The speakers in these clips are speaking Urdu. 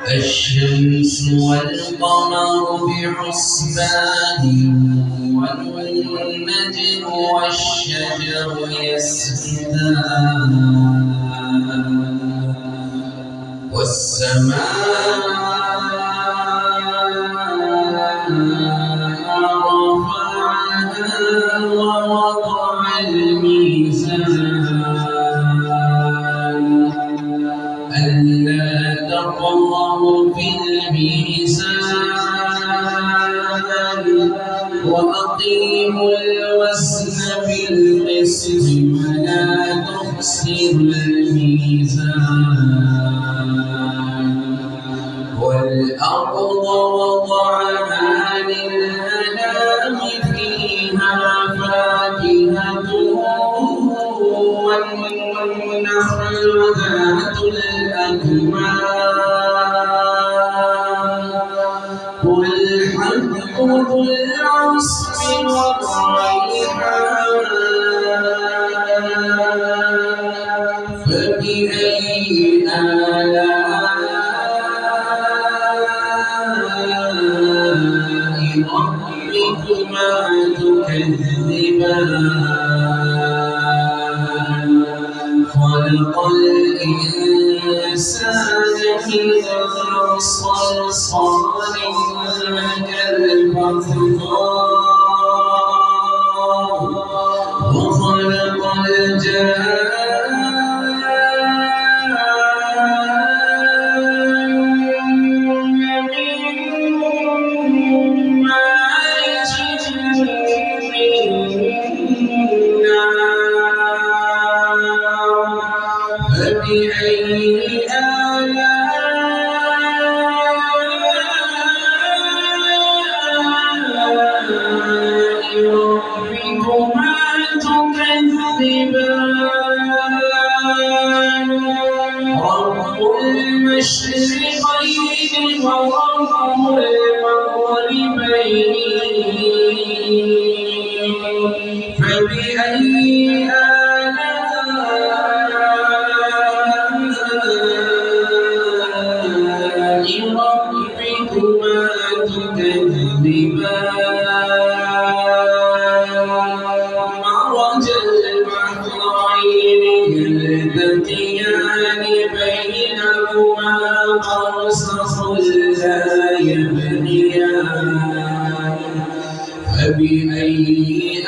الشمس والقمر بحسبان والنجم والشجر يسجدان والسماء رفعها ووضع الميزان ألا تطغوا في الميزان وأقيموا الوزن بالقسط ولا تخسروا الميزان والأرض وضعها للأنام فيها فاكهة والنخل ذات الأكمام والحب ذو العصف والريحان فبأي آلاء ربكما تكذبان خلق الإنسان من صلصال كالفخار وخلق الجان من مارج من نار فبأي آلاء ربكما تكذبان رب المشرقين ورب المغربين فبأي آلاء ربكما تكذبان مرج البحرين يلتقيان بينهما برزخ لا يبغيان فبأي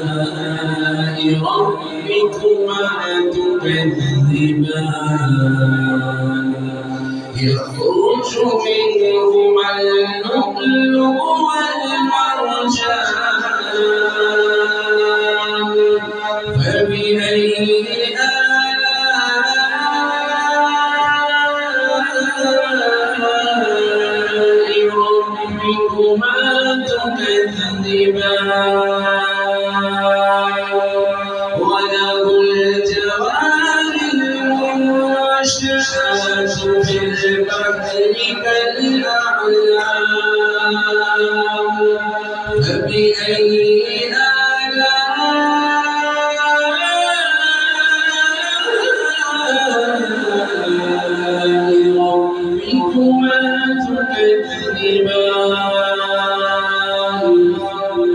آلاء ربكما تكذبان يخرج منهما اللؤلؤ والمرجان فبأي آلاء ربكما تكذبان وله الجوار المنشآت في البحر كالأعلام فبأي آلاء ربكما تكذبان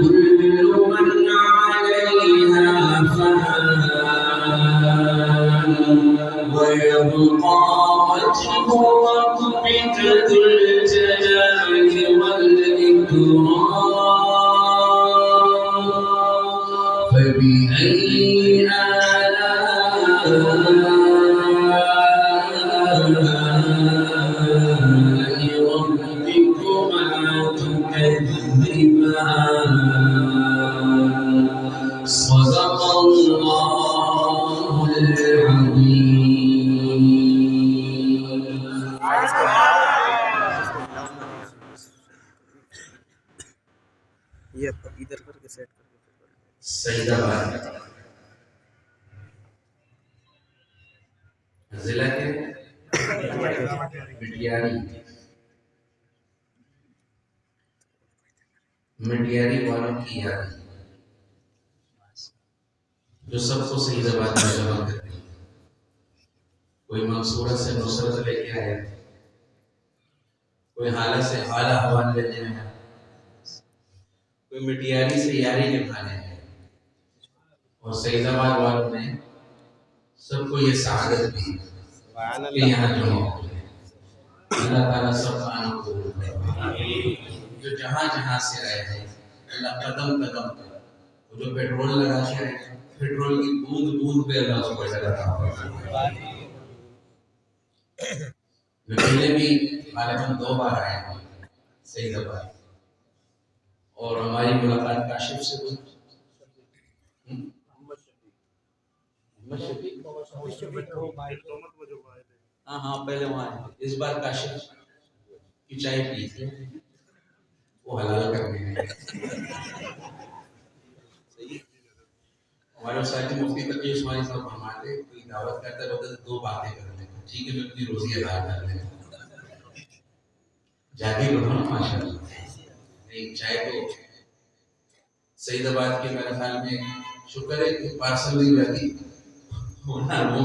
كل من عليها فان ويبقى وجه ربك ذو الجلال والإكرام فبأي آلاء ربكما تكذبان صدق الله العظيم. یہ ادھر کر کے سیٹ کر کے سیدہ بات ضلع کے مٹیاری والوں کی یاد جو سب کو صحیح زبان میں جمع کرتی ہے. کوئی منصورہ سے نصرت لے کے آیا، کوئی حالہ سے حالہ حوال لینے آیا، کوئی مٹیاری سے یاری نبھانے آیا. اور سعید آباد والوں نے سب کو یہ سعادت دی کہ یہاں جمع ہو گئے. اللہ تعالیٰ سب معنوں کو کرے. جو جہاں جہاں سے آئے ہیں اللہ قدم قدم پر، وہ جو پیٹرول لگا کے آئے ہیں پیٹرول کی بوند بوند پہ اللہ کو بڑھا رہا ہوا. میں پہلے بھی غالباً 2 بار آیا ہوں سعید آباد، اور ہماری ملاقات کاشف سے ہوئی. ہاں پہلے وہاں آئے. اس بار کاشف کی چائے پی تھی، وہ حلال کرنے گئے. ہمارے ساتھی مفتی تقی عثمانی صاحب فرماتے کوئی دعوت کرتا ہوتا تو 2 باتیں کرنے کو، ٹھیک ہے میں اپنی روزی حلال کر لیں جاگیر رہو نا ماشاء اللہ. نہیں چائے تو سعید آباد کے میرے خیال میں شکر ہے کہ پارسل نہیں رہتی، وہ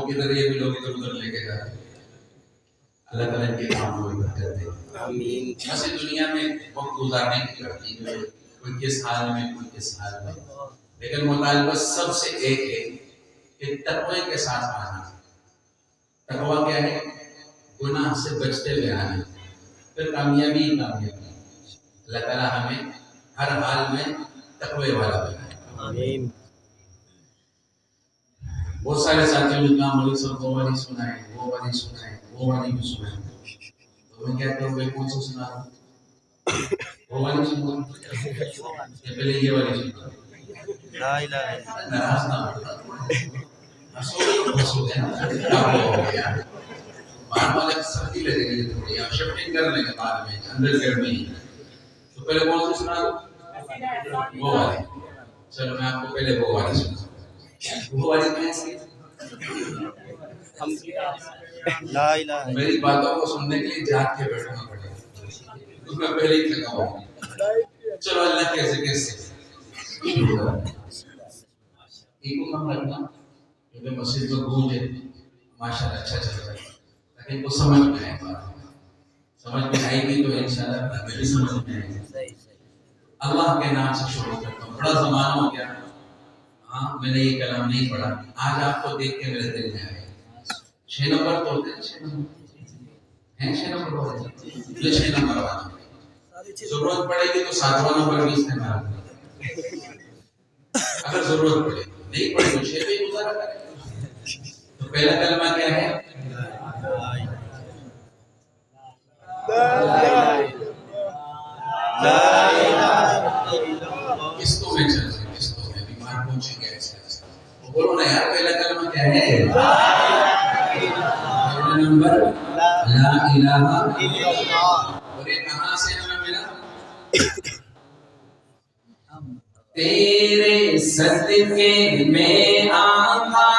کدھر یہ بھی لوگ ادھر ادھر لے کے جاتے. اللہ تعالیٰ ان کے کام میں برکت دے. آمین. ایسے دنیا میں وقت گزارنے کی کرتی ہے، کوئی کس حال میں کوئی کس حال میں، لیکن مطالبہ سب سے ایک ہے کہ تقوی کے ساتھ آنا. تقوی کیا ہے؟ گناہ سے بچتے ہوئے آنا، پھر کامیابی ہی کامیابی. اللہ تعالیٰ ہمیں ہر حال میں تقوی والا بنائے. آمین. بہت سارے ساتھیوں نے کہا مولوی صاحب وہ والی سنائیں، وہ والی سنائیں، وہ والی بھی سنائیں. تو میں کہتا ہوں کون سا سنا رہا ہوں؟ وہ والی سنو یا پہلے یہ والی سنو؟ لا الہ الا اللہ. ناراض نہ ہو، ہنسو گے نا اب ہو گیا. بعد والے سردی لگے گی تھوڑی، آپ شفٹنگ کر لیں گے بعد میں اندر گرمی. تو پہلے کون سا سنا رہا؟ وہ والی. چلو میں آپ کو پہلے وہ والی سنا. وہ والی کیسی؟ لا الہ. میری باتوں کو سننے کے لیے جاگ کے بیٹھنا پڑے گا، اس میں پہلے ہی تھکا ہوں. چلو اللہ کیسے کیسے ایک کو کم رکھنا کیونکہ مسجد میں گونج ہے ماشاءاللہ اچھا چل رہا ہے، لیکن کو سمجھ میں آئے گا. سمجھ میں آئے گی تو انشاءاللہ میری سمجھ میں آئے گی. اللہ کے نام سے شروع کرتا ہوں. بڑا زمانہ ہو گیا ہاں میں نے یہ کلام نہیں پڑھا، آج آپ کو دیکھ کے میرے دل میں آئے. 6 نمبر تو ہوتے ہیں، 6 نمبر ہیں، 6 نمبر ہوتے ہیں. یہ 6 نمبر والا ضرورت پڑے گی تو 7واں نمبر بھی استعمال کریں اگر ضرورت پڑے. نہیں پڑے تو 6 پہ ہی گزارا کریں. تو پہلا کلمہ کیا ہے؟ قسطوں میں چل رہے، قسطوں میں بیمار پہنچے گئے ایسے. بولو نا یار پہلا کلمہ کیا ہے؟ پہلا نمبر لا الہ الا اللہ. اور یہ کہاں سے ہمیں ملا؟ تیرے صدقے میں آقا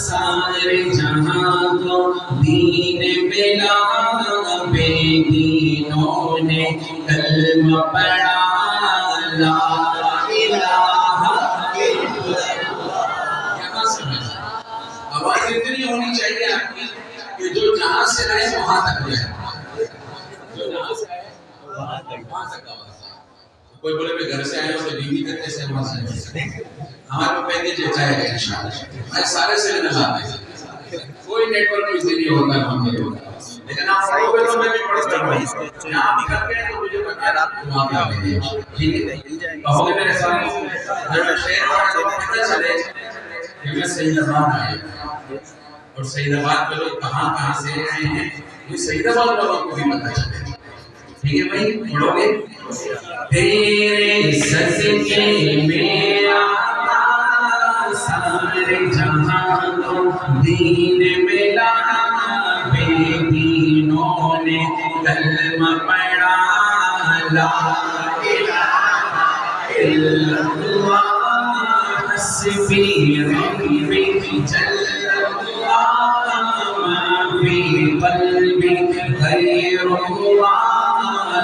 سارے جہاں کو دین ملا. بے دینوں نے کلمہ پڑھا لا الہ الا اللہ. یہاں سے ملا. آواز اتنی ہونی چاہیے آپ کی کہ جو جہاں سے آئے وہاں تک جائے. جو جہاں سے آئے وہاں تک آواز. کوئی بولے میں گھر سے آیا ہوں تو بیوی تک کیسے آواز آئے؟ ہمارے کو پیکیج جائے گا انشاءاللہ. آج سارے سے نظام ہے، کوئی نیٹ ورک ایزی نہیں ہوتا ہے ہم نے ہوتا. لیکن آپ پڑھو گے تو میں بھی پڑھتا ہوں. یہاں بھی کر کے تو مجھے بتا آپ کو وہاں پہ آگے دیں. ٹھیک ہے کہو گے میرے سامنے اگر میں شہر والوں کو پتہ چلے کہ میں سعید آباد آیا ہوں اور سعید آباد کے لوگ کہاں کہاں سے آئے ہیں، یہ سعید آباد والوں کو بھی پتہ چلے. ٹھیک ہے بھائی پڑھو گے. تیرے صدقے میں آقا سارے جہاں کو دین ملا. بے دینوں نے کلمہ پڑھا لا الہ الا اللہ. حسبی ربی جل اللہ ما فی قلبی غیر اللہ.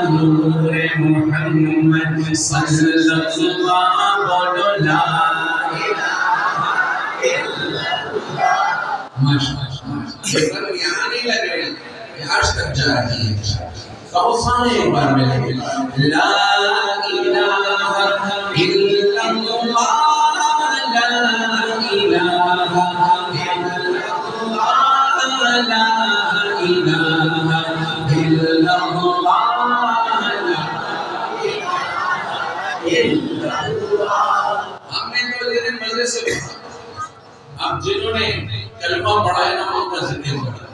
نور محمد صلی اللہ بولو لا الہ ماشاءاللہ یہاں نہیں لگ رہی یہ عرش تک جا رہی ہے کہو سارے ایک بار میں لا الہ الا اللہ لا الہ لا الہ الا اللہ ہم نے تو دن مزے سے اب جنہوں نے کلمہ پڑھا ہے نا ان کا ذکر پڑھا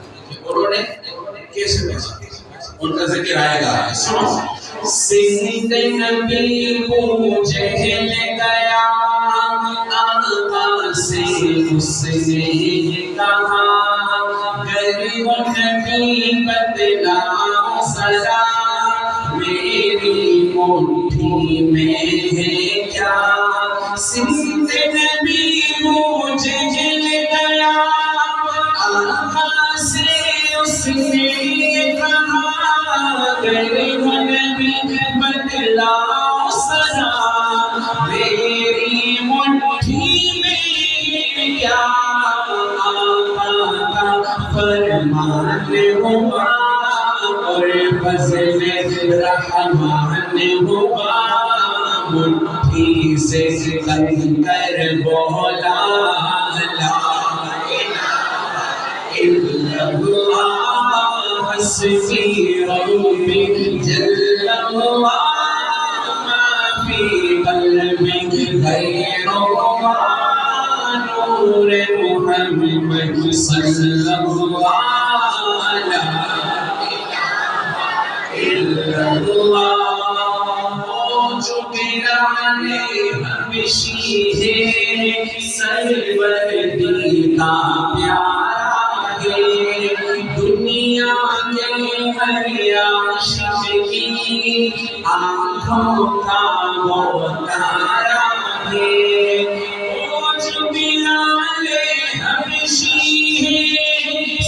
انہوں نے کیسے پڑھا ان کا ذکر آئے گا سنو سند نبی پوچھے گیا آقا سے اس نے کہا غریب نبی بدلا سزا میری مٹھی میں ہے کیا سند نبی پوچھے گیا آقا سے اس نے کہا غریب نبی بدلا سزا میری مٹھی میں کیا آقا کا فرمان ہوا اور فضل رحمان ہوا مٹھی سے کر بولا لا الہ الا اللہ حسبی ربی جل اللہ ما فی قلبی غیر اللہ نور محمد صلی اللہ لا الہ الا اللہ جو پیرانے ہمشی ہے سروردی کا پیارا ہے دنیا کے ہر عاشق کی آنکھوں کا وہ تارا ہے وہ جو پیرانے ہمشی ہے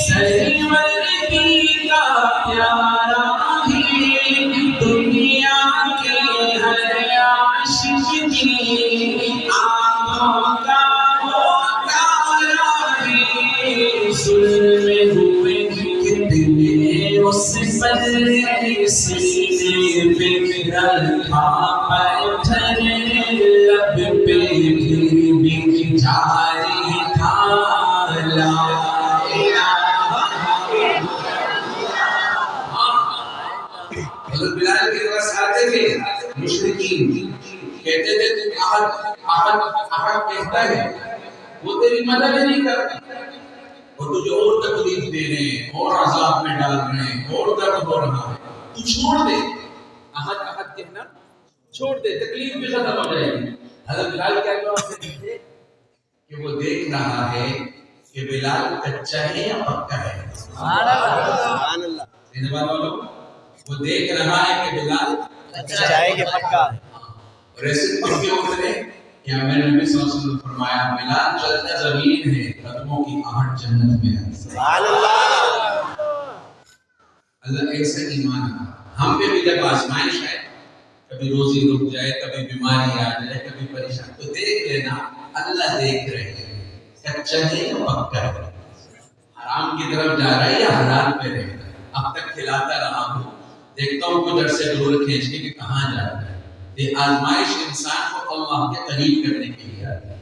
سروردی کا پیارا ہے دنیا کے ہر عاشق کی آنکھوں کا وہ تارا ہے ظلم ہوئے کتنے اس پر سینے پہ رکھا پتھر لب پہ پھر بھی جاری تھا لا الہ حضرت بلال کے پاس آتے تھے مشرکین کہتے تھے تو احد احد احد کہتا ہے وہ تیری مدد نہیں کرتا وہ تجھے اور تکلیف دے رہے ہیں اور عذاب میں ڈال رہے ہیں اور درد ہو رہا ہے تو چھوڑ دے احد احد کہنا چھوڑ دے تکلیف بھی ختم ہو جائے گی حضرت بلال کیا جواب دیتے تھے کہ وہ دیکھ رہا ہے کہ بلال کچا ہے یا پکا ہے سبحان اللہ وہ دیکھ رہا ہے کہ بلال کچا ہے کہ پکا ہے اور ایسے پکے اترے کہ ہمیں نبی صلی اللہ علیہ وسلم فرمایا بلال چلتا زمین ہے قدموں کی آہٹ جنت میں ہے سبحان اللہ اللہ ایسا ایمان ہے ہم پہ بھی جب آزمائش ہے کبھی روزی رک جائے کبھی بیماری آ جائے کبھی پریشان تو دیکھ لینا اللہ دیکھ رہے ہیں کچا ہے یا پکا ہے حرام کی طرف جا رہا ہے یا حلال پہ رہے گا اب تک کھلاتا رہا ہوں دیکھتا ہوں کدھر سے ڈور کھینچ کے کہ کہاں جا رہا ہے یہ آزمائش انسان کو اللہ کے قریب کرنے کے لیے آتی ہے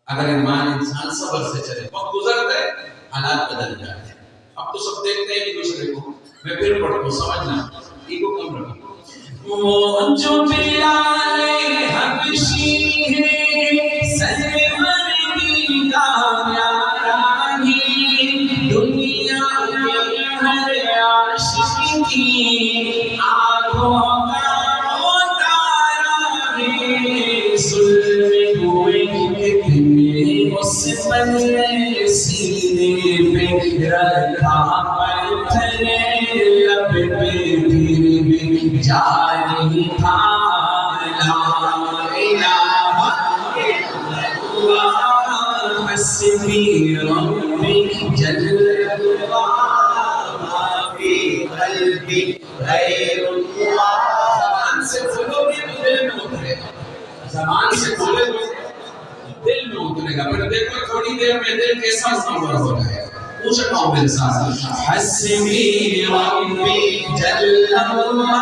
اگر ایمان انسان صبر سے چلے وقت گزرتا ہے حالات بدل جاتے ہیں اب تو سب دیکھتے ہیں کہ دوسرے کو میں پھر پڑھتا ہوں سمجھنا ایگو کم رکھو وہ جو بلال حبشی ہے سروردی کا پیارا ہے دنیا کے ہر عاشق کی آنکھوں کا وہ تارا ہے ظلم ہوئے کتنے اس پر سینے پہ رکھا پتھر لب پہ پھر بھی جاری تھا لا الہ الا اللہ حسبی ربی جل اللہ ما فی قلبی غیر اللہ زبان سے بولو گے تو دل میں اترے گا زبان سے بولے تو دل میں اترے گا. پھر دیکھو تھوڑی دیر میں دل کیسا منور ہو جائے گا. پوچھ رہا ہوں میرے ساتھ حسبی ربی جل اللہ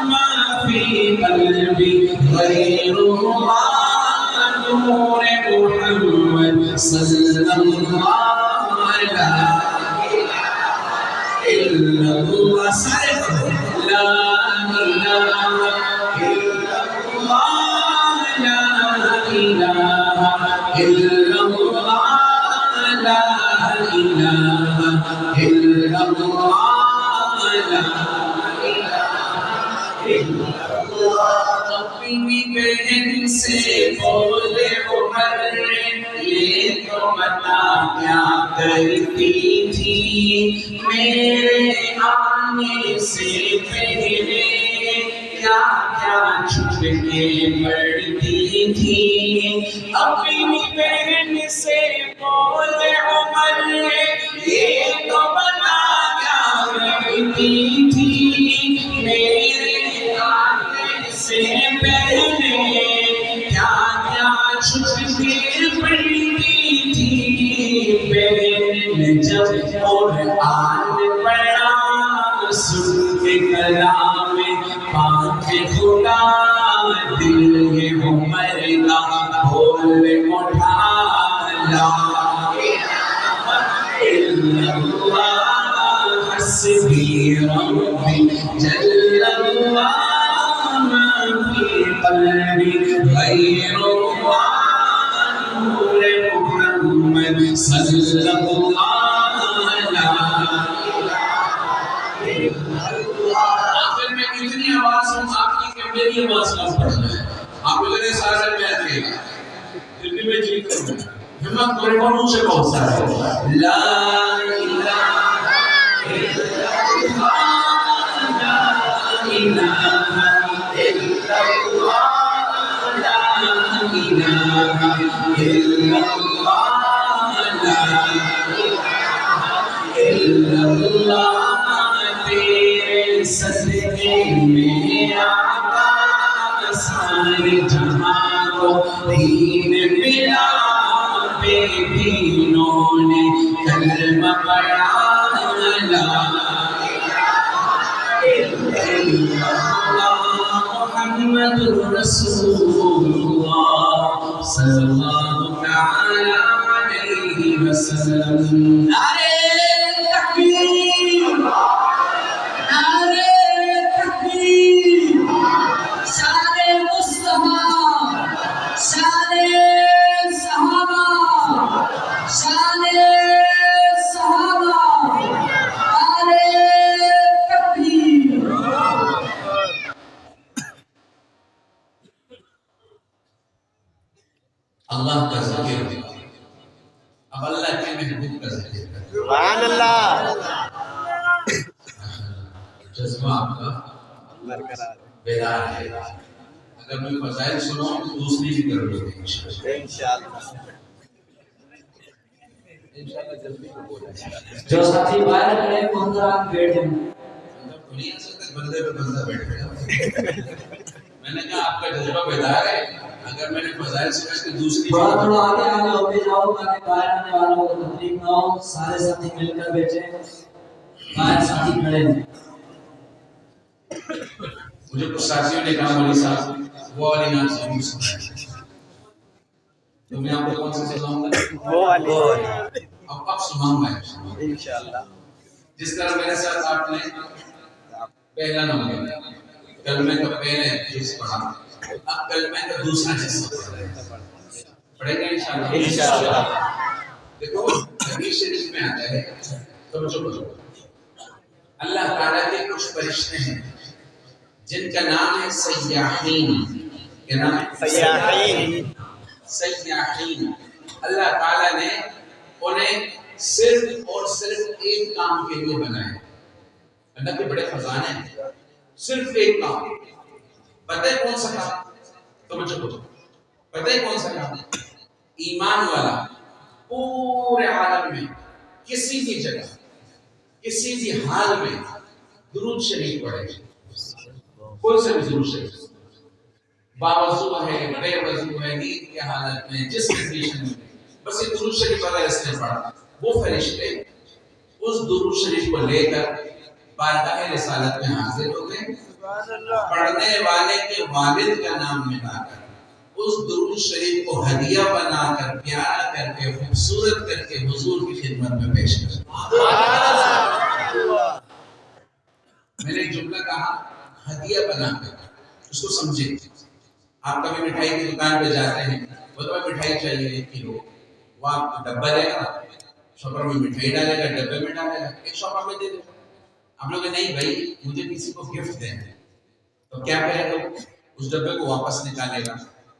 ما فی قلبی غیر اللہ نور محمد صلی اللہ علیہ الا اللہ. سارے پڑھو لا الہ الا اللہ لا الہ الا اللہ لا الہ الا اللہ لا الہ الا اللہ. اپنی بہن سے بولے عمر یہ تو بتا کیا کرتی تھی میرے آنے سے پہلے کیا کیا چھپ کے پڑھتی تھی. اپنی بہن سے بولے عمر یہ تو بتا کیا کرتی تھی میرے آنے سے پہلے کیا کیا چھپ کے پڑھتی تھی. بہن نے جب قرآن پڑھا سن کے کلام پاک خدا دل یہ عمر کا بول اٹھا لا الہ الا اللہ حسبی ربی جل اللہ ما فی قلبی غیر اللہ نور محمد صلی اللہ علیہ. آخر میں اتنی آواز ہوں آپ کی کہ میری آواز کم پڑھنا ہے. آپ میرے سارے میں آتے ہیں پھر بھی میں جیت کروں گا. ہمت کرے منہ سے بہت سارا لا الہ الا اللہ لا الہ الا اللہ لا الہ الا اللہ لا الہ الا اللہ. تیرے صدقے میں آقا سارے جہاں کو دین ملا. بے دینوں نے کلمہ پڑھا لا الہ الا اللہ محمد رسول اللہ صلی اللہ تعالی علیہ وسلم. نعرہ تکبیر نعرہ تکبیر. شان مصطفیٰ شان صحابہ شان صحابہ نعرہ تکبیر. اللہ کا ذکر. اب اللہ کے محبوب کا ذکر. سبحان اللہ. جذبہ آپ کا برقرار بیدار ہے. اگر میں فضائل سناؤں تو دوسری بھی کر لوں گے انشاءاللہ. جلدی کو بولیں. جو ساتھی باہر کھڑے ہیں وہ اندر آپ بیٹھ جائیں. اندر تو نہیں آ سکتے بندے پہ بندہ بیٹھ گیا. میں نے کہا آپ کا جذبہ بیدار ہے. اگر میں نے فضائل سنا کہ دوسری تھوڑا تھوڑا آگے آگے ہوتے جاؤ تاکہ باہر آنے والوں کو تکلیف نہ ہو. سارے ساتھی مل کر بیٹھے. باہر ساتھی کھڑے ہیں. مجھے کچھ ساتھیوں نے کہا مولوی صاحب وہ والی نعت ضرور سنائیں. تو میں آپ کو کون سے سناؤں گا؟ وہ والی اب سناؤں گا انشاءاللہ. جس طرح میرے ساتھ آپ نے پہلا نمبر کلمے کا پہلے جز پڑھا. اب کلمے کا دوسرا حصہ پڑھیں گے انشاءاللہ. دیکھو حدیث شریف میں آتا ہے. توجہ کرو. اللہ تعالیٰ کے کچھ فرشتے ہیں جن کا نام ہے سیاحین. کیا نام ہے؟ سیاحین. سیاحین. اللہ تعالیٰ نے انہیں صرف اور صرف ایک کام کے لیے بنایا. اللہ کے بڑے خزانے ہیں. صرف ایک کام. پتہ ہے کون سا کام؟ توجہ کرو. پتہ ہے کون سا کام؟ ایمان والا پورے عالم میں کسی بھی جگہ کسی بھی حال میں درود شریف پڑھے. کون سا بھی درود شریف. باوضو ہے بے وضو ہے نیند کے حالت میں جس کنڈیشن میں بس یہ درود شریف وغیرہ اس نے پڑھا وہ فرشتے اس درود شریف کو لے کر بارگاہ رسالت میں حاضر ہو گئے پڑھنے والے کے والد کا نام ملا کر اس درود شریف کو ہدیہ بنا کر پیارا کر کے خوبصورت کر کے حضور کی خدمت میں پیش کر میں نے جملہ کہا ہدیہ بنا کر اس کو سمجھے آپ کبھی مٹھائی کی دکان پہ جاتے ہیں وہ تو مٹھائی چاہیے 1 کلو وہ آپ ڈبہ لے گا شاپر میں مٹھائی ڈالے گا ڈبے میں ڈالے گا ایک شاپر میں دے دے آپ لوگ نہیں بھائی مجھے کسی کو گفٹ دینا ہے تو کیا کرے گا اس ڈبے کو واپس نکالے گا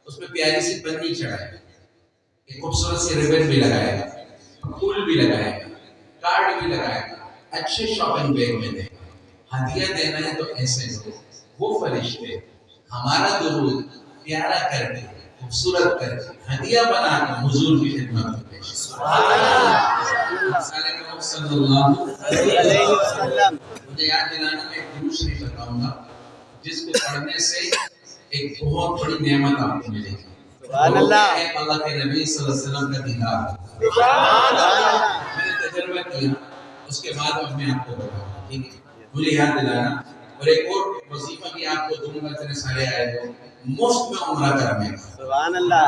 اس میں پیاری سی پنی چڑھائے گا ایک خوبصورت سی ریبن بھی لگائے گا پھول بھی لگائے گا کارڈ بھی لگائے گا اچھے شاپنگ بیگ میں دے گا ہدیہ دینا ہے تو ایسے دو وہ فرشتے ہمارا درود پیارا کر کے خوبصورت کر کے ہدیہ بنا کر حضور کی خدمت میں پیش صلی اللہ علیہ وسلم مجھے یاد دلانا میں ایک درود شریف بتاؤں گا جس کو پڑھنے سے ایک بہت بڑی نعمت آپ کو ملے گی سبحان اللہ اللہ کے نبی صلی اللہ علیہ وسلم کا دیدار سبحان اللہ میں نے تجربہ کیا اس کے بعد اب میں آپ کو بتاؤں ٹھیک ہے مجھے یاد دلانا اور ایک اور وظیفہ بھی آپ کو دوں گا اتنے سارے آئے ہو مفت میں عمرہ کرنے کا سبحان اللہ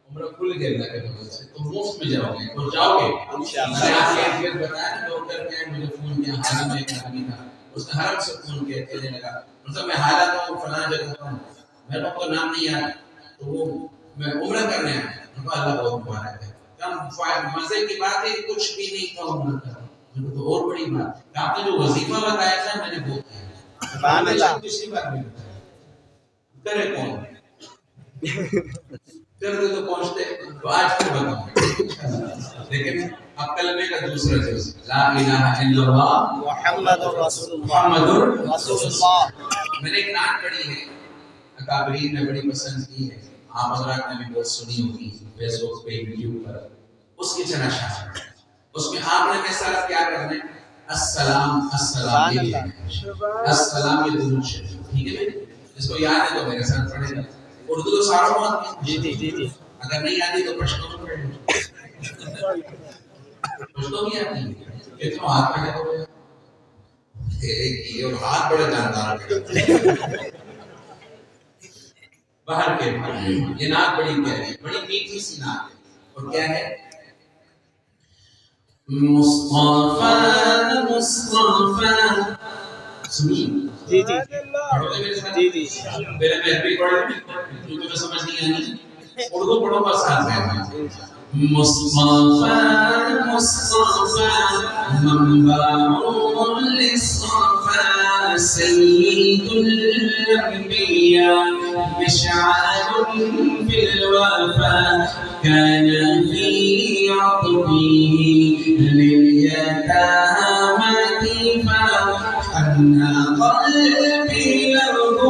عمرہ کھل گیا اللہ کے فضل سے تو مفت میں جاؤ گے اور جاؤ گے انشاءاللہ میں آپ کے ایک بتایا نا ڈاکٹر نے مجھے فون کیا حالہ میں ایک آدمی تھا اس نے حرم سے فون کیا کہنے لگا مطلب میں حالہ تو فلاں جگہ ہوں میرے کو نام نہیں یاد تو وہ میں عمرہ کرنے آیا اللہ بہت مبارک ہے کم مزے کی بات ہے کچھ بھی نہیں تھا عمرہ کرنا تو اور بڑی بات آپ نے جو وظیفہ بتایا تھا میں نے وہ کیا سبحان اللہ کسی بات نہیں کرے کون کر دے تو پہنچتے تو آج پھر بتاؤں لیکن اب کلمے کا دوسرا جز لا الہ الا اللہ محمد رسول اللہ میں نے ایک نعت پڑھی ہے اکابرین نے بڑی پسند کی ہے آپ حضرات نے بھی بہت سنی ہوگی فیس بک پہ یوٹیوب پر اس کی چنا شاہ اس میں آپ نے میرے ساتھ کیا کرنا ہے السلام السلام یہ السلام یہ درود شریف ٹھیک ہے اس کو یاد ہے تو میرے ساتھ پڑھے گا اردو تو سارا بات جی جی جی جی اگر نہیں آتی تو پشتو میں پڑھے گا پشتو بھی آتی ہے اتنا ہاتھ پڑھے گا ایک یہ اور ہاتھ بڑے جاندار باہر کے یہ نعت بڑی پیاری بڑی میٹھی سی نعت ہے اور کیا ہے مصطفیٰ مصطفیٰ سنیے جی جی پڑھو گے میرے ساتھ جی جی میرے میں عربی پڑھو کیونکہ میں سمجھ نہیں آنی اردو پڑھو بس ساتھ میں مصطفیٰ مصطفیٰ منبع للصفا سید الانبیاء مشعل في الوفا كان في عطفه لليتامى فحنى قلبي له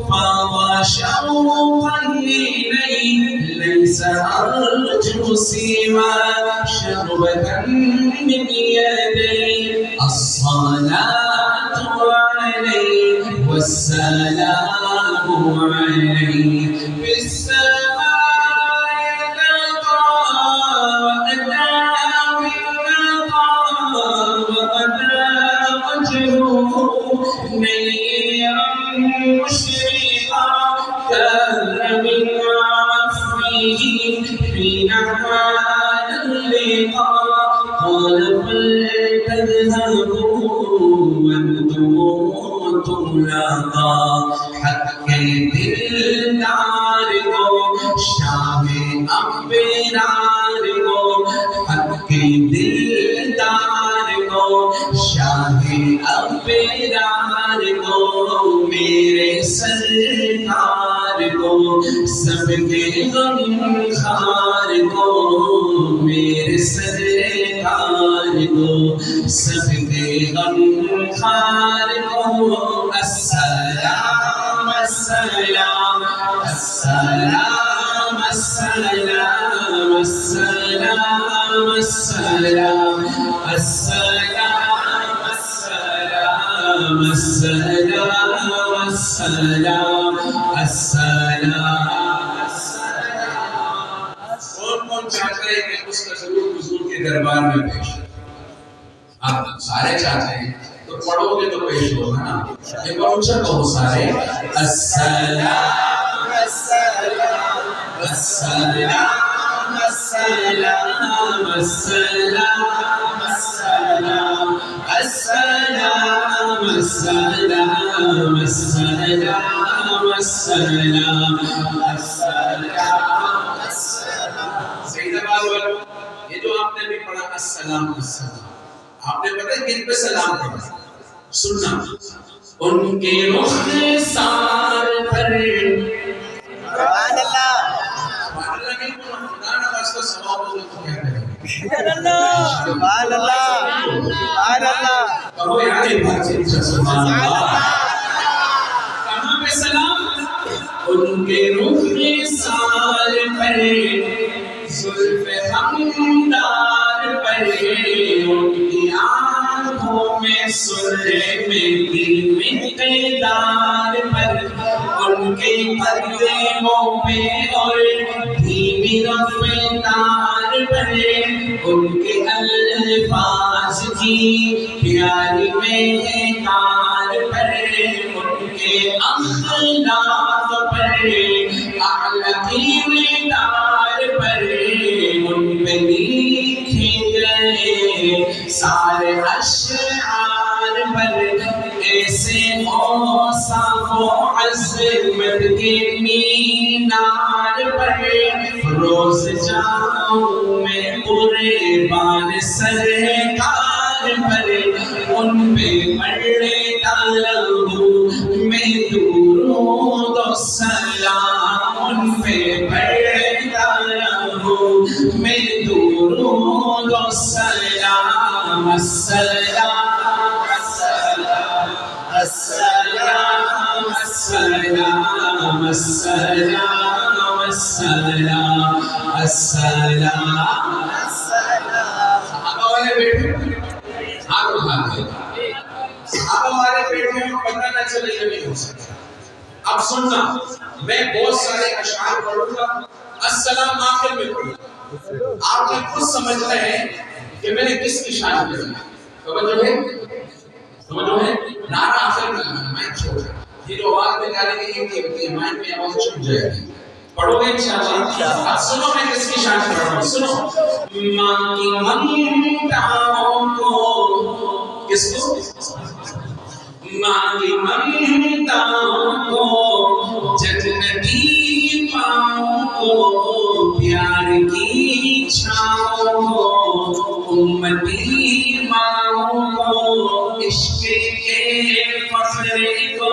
فضى شوقا إليه ليس أرجو سوى شربة من يديه الصلاة عليه والسلام عليه في السماء يلقى وأتى بالنقى وأتى وجهه نيرا مشرقا كان من عفوه حين حان اللقاء قال فلتذهبوا وانتم تلاقى حكي دلدار کو شام ابرار کو حكي دلدار کو شاہ ابرار کو میرے سرکار کو سب کے غم خار کو میرے سرکار کو سب کے غم خار کو السلام السلام السلام السلام السلام السلام السلام السلام السلام السلام چاہتا ہے کہ اس کا ضرور حضور کے دربار میں پیش ہو. آپ سارے چاہتے ہیں تو پڑھو گے تو پیش ہوگا نا. ایک بار اونچا کہو سارے السلام السلام السلام السلام السلام السلام السلام السلام السلام السلام السلام. سیدہ بابا یہ جو آپ نے بھی پڑھا السلام السلام، آپ نے پتہ ہے کن پہ سلام پڑھا؟ سننا ان کے رخسار پر سبحان اللہ سبحان اللہ نہیں بولنا، خدا نہ واسطہ ثواب ہوگا تو کیا کریں گے؟ سبحان اللہ سبحان اللہ کہو یار ایک بار سے سبحان اللہ. کہاں پہ سلام؟ ان کے رخسار پر زلف ہمدار پر، ان کی آنکھوں میں سرمے کی مقدار پر، ان کے قدموں پہ اور دھیمی رفتار پر، ان کے الفاظ کی پیاری مہکار پر، ان کے اخلاق پر اعلیٰ کردار پر، ان پہ لکھے گئے سارے اشعار پر، ایسے اوصاف و عظمت کے مینار پر، روز جاؤں میں قربان سرکار پر، ان پہ پڑھتا رہوں میں درود و سلام، ان پہ پڑھتا رہوں میں درود و سلام. السلام السلام السلام السلام السلام السلام. صحابہ والے بیٹھے ہاتھ اٹھاتے، صحابہ والے بیٹھے ہیں، پتہ نہ چلے یہ نہیں ہو سکتا. اب سننا، میں بہت سارے اشعار پڑھوں گا، السلام آخر میں پڑھوں گا، آپ نے خود سمجھنا ہے کہ میں نے کس کی شان کی. توجہ ہے نعرہ آخر میں مائک چھوڑ، یہ جو آواز نکالیں گے یہ مائک میں آواز چھپ جائے گی. پڑھو گے انشاءاللہ. اب سنو میں کس کی شان پڑھ رہا ہوں، سنو. ماں کی ممتاؤں کو، کس کو؟ ماں کی ممتاؤں کو، جنتی پاؤں کو، پیار کی چھاؤں کو، امتی ماؤں کو، عشق کے فخر کو،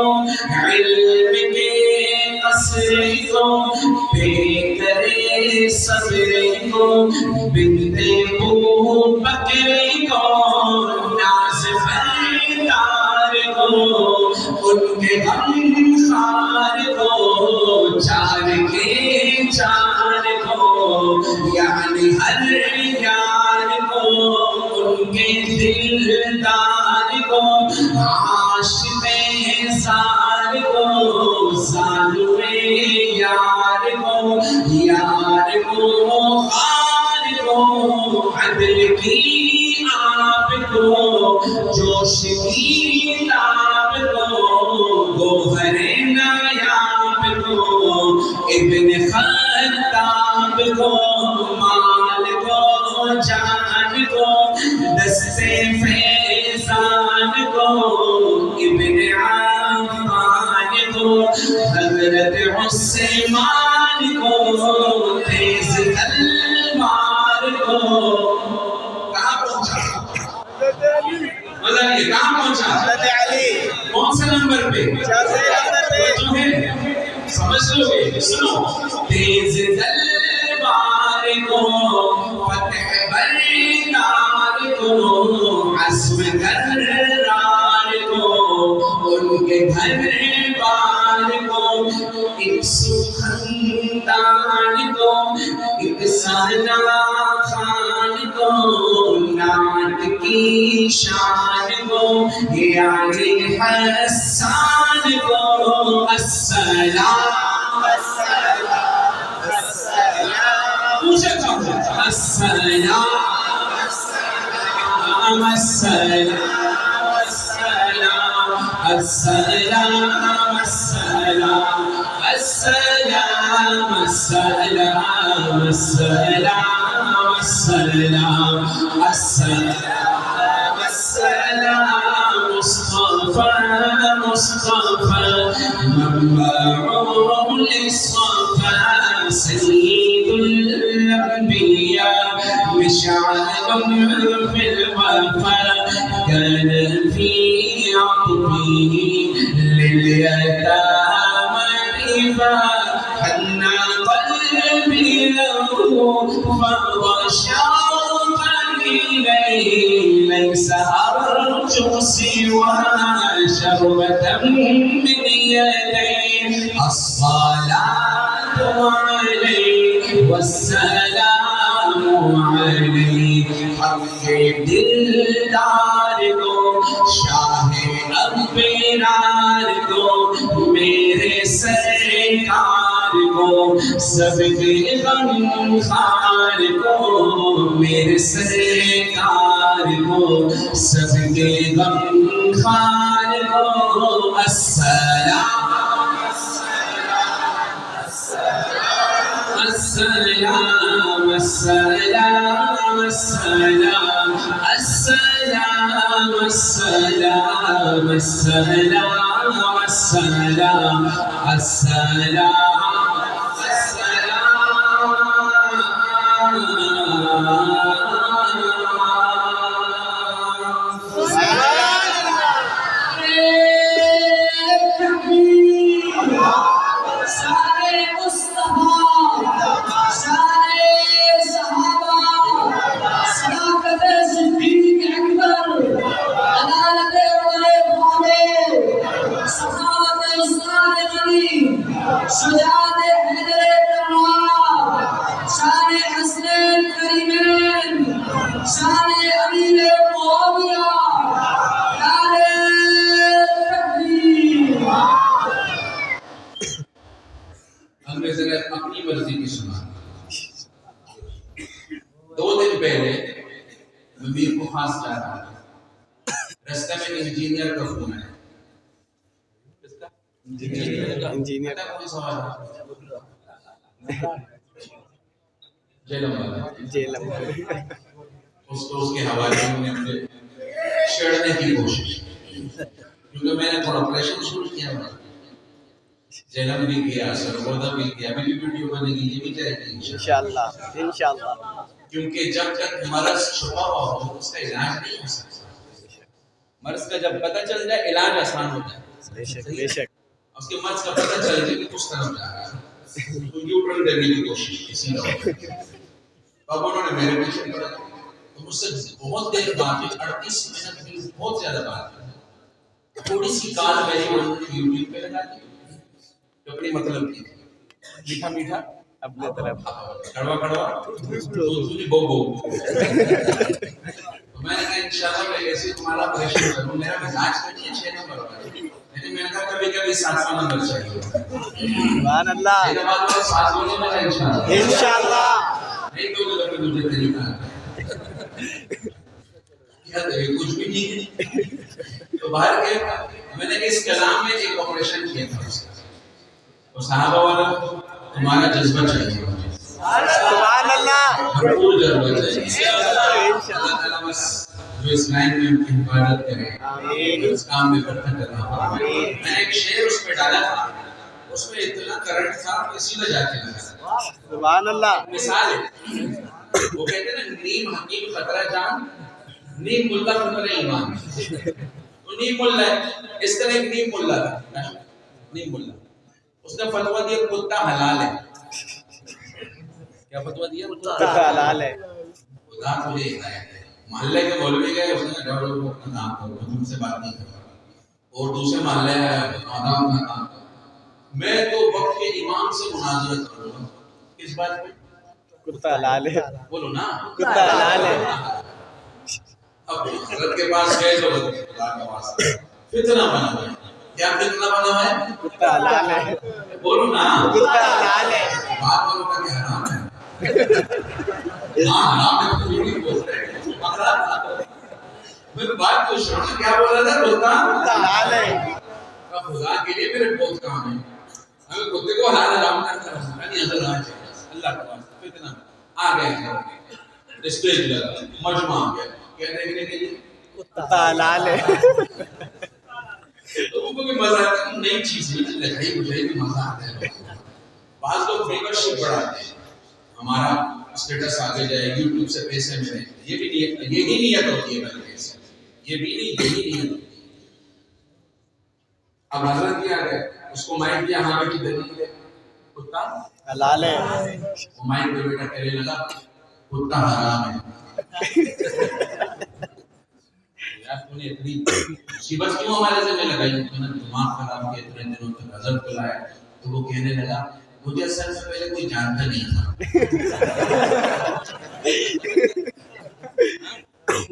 علم کے قصر کو، بے کرے صبر کو، بنت ابو بکر کو، ناز بردار کو، ان کے غمخوار کو، چار کے چار کو، یعنی ہر یار کو، ان کے دلدار کو، عاشق زار کو، زالوے یار کو، یار کو خار کو، عدل کی آپ کو، جوش کی تاب کو، گوہر نایاب کو، ابن خطاب کو، مال کو، جان کو، دستے فیضان کو، ابن عفان کو، حضرت عثمان کو، تیز تلوار کو. کہاں پہنچا؟ مطلب یہ کہاں پہنچا؟ حضرت علی کون سے نمبر پہ؟ چوتھے نمبر پہ. جو ہے سمجھ لو گے. سنو، تیز تلوار کو، فتح بردار کو، عزم کرار کو، ان کے گھر بار کو، ایک سخندان کو، ایک سانا خان کو، نعت کی شان کو، یعنی حسان کو. السلام السلام منہ سے کہو السلام السلام السلام السلام السلام السلام السلام السلام السلام السلام مصطفى مصطفى منبع للصفا سيد الأنبياء مشعل في الوفا كان في عطفه لليتامى حن قلبي له فرض شوقا إليه ليس أرجو سوى شربة من يديه الصلاة عليه والسلام عليه حق دلدار کو شاہ ابرار کو میرے سرکار کو سب کے غم خار کو میرے سرکار کو سب کے غم خار کو السلام السلام السلام السلام السلام السلام السلام السلام اپنی مرضی کی سنا 2 دن پہلے میں میر کو خاص جا رہا تھا رستے میں انجینئر کا فون ہے کس کا انجینئر کوئی سوال جیلم اس کے حوالے میں مجھے چھیڑنے کی کوشش کیونکہ میں نے تھوڑا آپریشن شروع کیا جنم بھی کیا سرگودا بھی کیا میری ویڈیو بنے گی یہ بھی جائے گی انشاءاللہ انشاءاللہ کیونکہ جب تک مرض چھپا ہوا ہو اس کا علاج نہیں ہو سکتا مرض کا جب پتہ چل جائے علاج آسان ہوتا ہے بے شک اس کے مرض کا پتہ چل جائے کہ کس طرف جا رہا ہے تو یو ٹرن دینے کی کوشش کسی نے اب انہوں نے میرے پیچھے پڑا تو مجھ سے بہت دیر بات 38 منٹ کی بہت زیادہ بات تھوڑی سی کال میری انہوں نے یوٹیوب پہ لگا دی اپنی مطلب کی میٹھا میٹھا اپنے طرف کڑوا کڑوا دوسری بو بو تو میں نے کہا انشاءاللہ میں ایسے تمہارا آپریشن کروں میرا مزاج کا نہیں 6 نمبر ہوگا لیکن میں نے کہا کبھی کبھی 7واں نمبر چاہیے سبحان اللہ یہ بات ہے 7 ہونے میں انشاءاللہ نہیں تو لوگ مجھے طریقہ کیا دے کچھ بھی نہیں تو باہر کے میں نے اس کلام میں ایک آپریشن کیا تھا اور صحابہ والا تمہارا جذبہ چاہیے سبحان اللہ بھرپور جذبہ چاہیے اللہ تعالیٰ بس جو اس لائن میں حفاظت کرے اس کام میں برکت کرنا میں نے ایک شعر اس پہ ڈالا تھا اس میں اتنا کرنٹ تھا کہ سیدھا جا کے لگا سبحان اللہ مثال ہے وہ کہتے ہیں نا نیم حکیم خطرہ جان نیم ملا خطرہ ایمان تو نیم ملا ہے اس طرح ایک نیم ملا تھا نیم ملا اس نے فتویٰ دیا کتا حلال ہے کیا فتویٰ دیا کتا حلال ہے خدا تجھے ہدایت ہے محلے کے مولوی گئے اس نے ڈر کو اپنا کام کرو تم سے بات نہیں کرو اور دوسرے محلے آدم کا کام کرو میں تو وقت کے امام سے مناظرت کروں گا کس بات پہ کتا حلال ہے بولو نا کتا حلال ہے اب حضرت کے پاس گئے تو خدا کا واسطہ فتنہ بنا ہوا ہے کیا فتنہ بنا ہوا ہے کتا حلال ہے بولو نا کتا حلال ہے بات بولو کا کہ حرام ہے میں بات پوچھ رہا ہوں کیا بولا تھا کتا حلال ہے خدا کے لیے میرے بہت کام ہے اگر کتے کو حلال حرام کرتا رہوں نہیں حضر آج اللہ کا واسطہ فتنہ آ گیا اسٹیج لگا مجمع آ گیا کیا دیکھنے کے لیے کتا حلال ہے لوگوں کو بھی مزہ آتا ہے نئی چیز ہے لڑائی بجائی بھی مزہ آتا ہے بعض لوگ ممبرشپ بڑھاتے ہیں ہمارا اسٹیٹس آگے جائے یوٹیوب سے پیسے ملے یہ بھی یہی نیت ہوتی ہے بلکہ یہ بھی نہیں یہی نیت ہوتی ہے اب حضرت کیا گئے اس کو مائک دیا ہاں بیٹی دلیل ہے کتا حلال ہے وہ مائک پہ بیٹا کہنے لگا کتا حرام ہے یار تو نے اتنی مصیبت کیوں ہمارے ذمہ لگائی تو نے دماغ خراب کیا اتنے دنوں تک حضرت کو لایا تو وہ کہنے لگا مجھے اصل سے پہلے کوئی جانتا نہیں تھا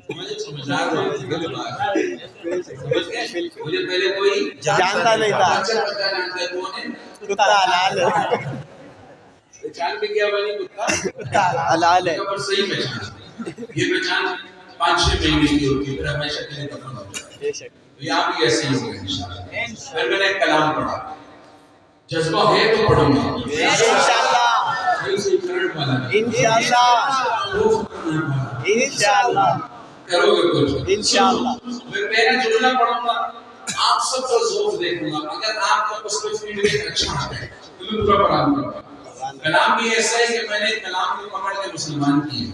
مجھے سمجھا رہا ہوں مجھے پہلے کوئی جانتا نہیں تھا کتا حلال ہے پہچان بھی کیا بنی کتا حلال ہے پر صحیح پہچان یہ پہچان 5-6 مہینے کی ہوتی ہے پھر ہمیشہ کے لیے ختم ہو جاتی ہے تو یہاں بھی ایسے ہی ہوگا انشاءاللہ پھر میں نے ایک کلام پڑھا جذبہ ہے تو پڑھوں گا انشاءاللہ انشاءاللہ انشاءاللہ کرو گے کچھ انشاءاللہ میں پہلا جملہ پڑھوں گا آپ سب کا ذوق دیکھوں گا اگر آپ کا اس کو فیڈ بیک اچھا ہے تو میں پورا پڑھاؤں گا کلام بھی ایسا ہے کہ میں نے کلام کو پکڑ کے مسلمان کیے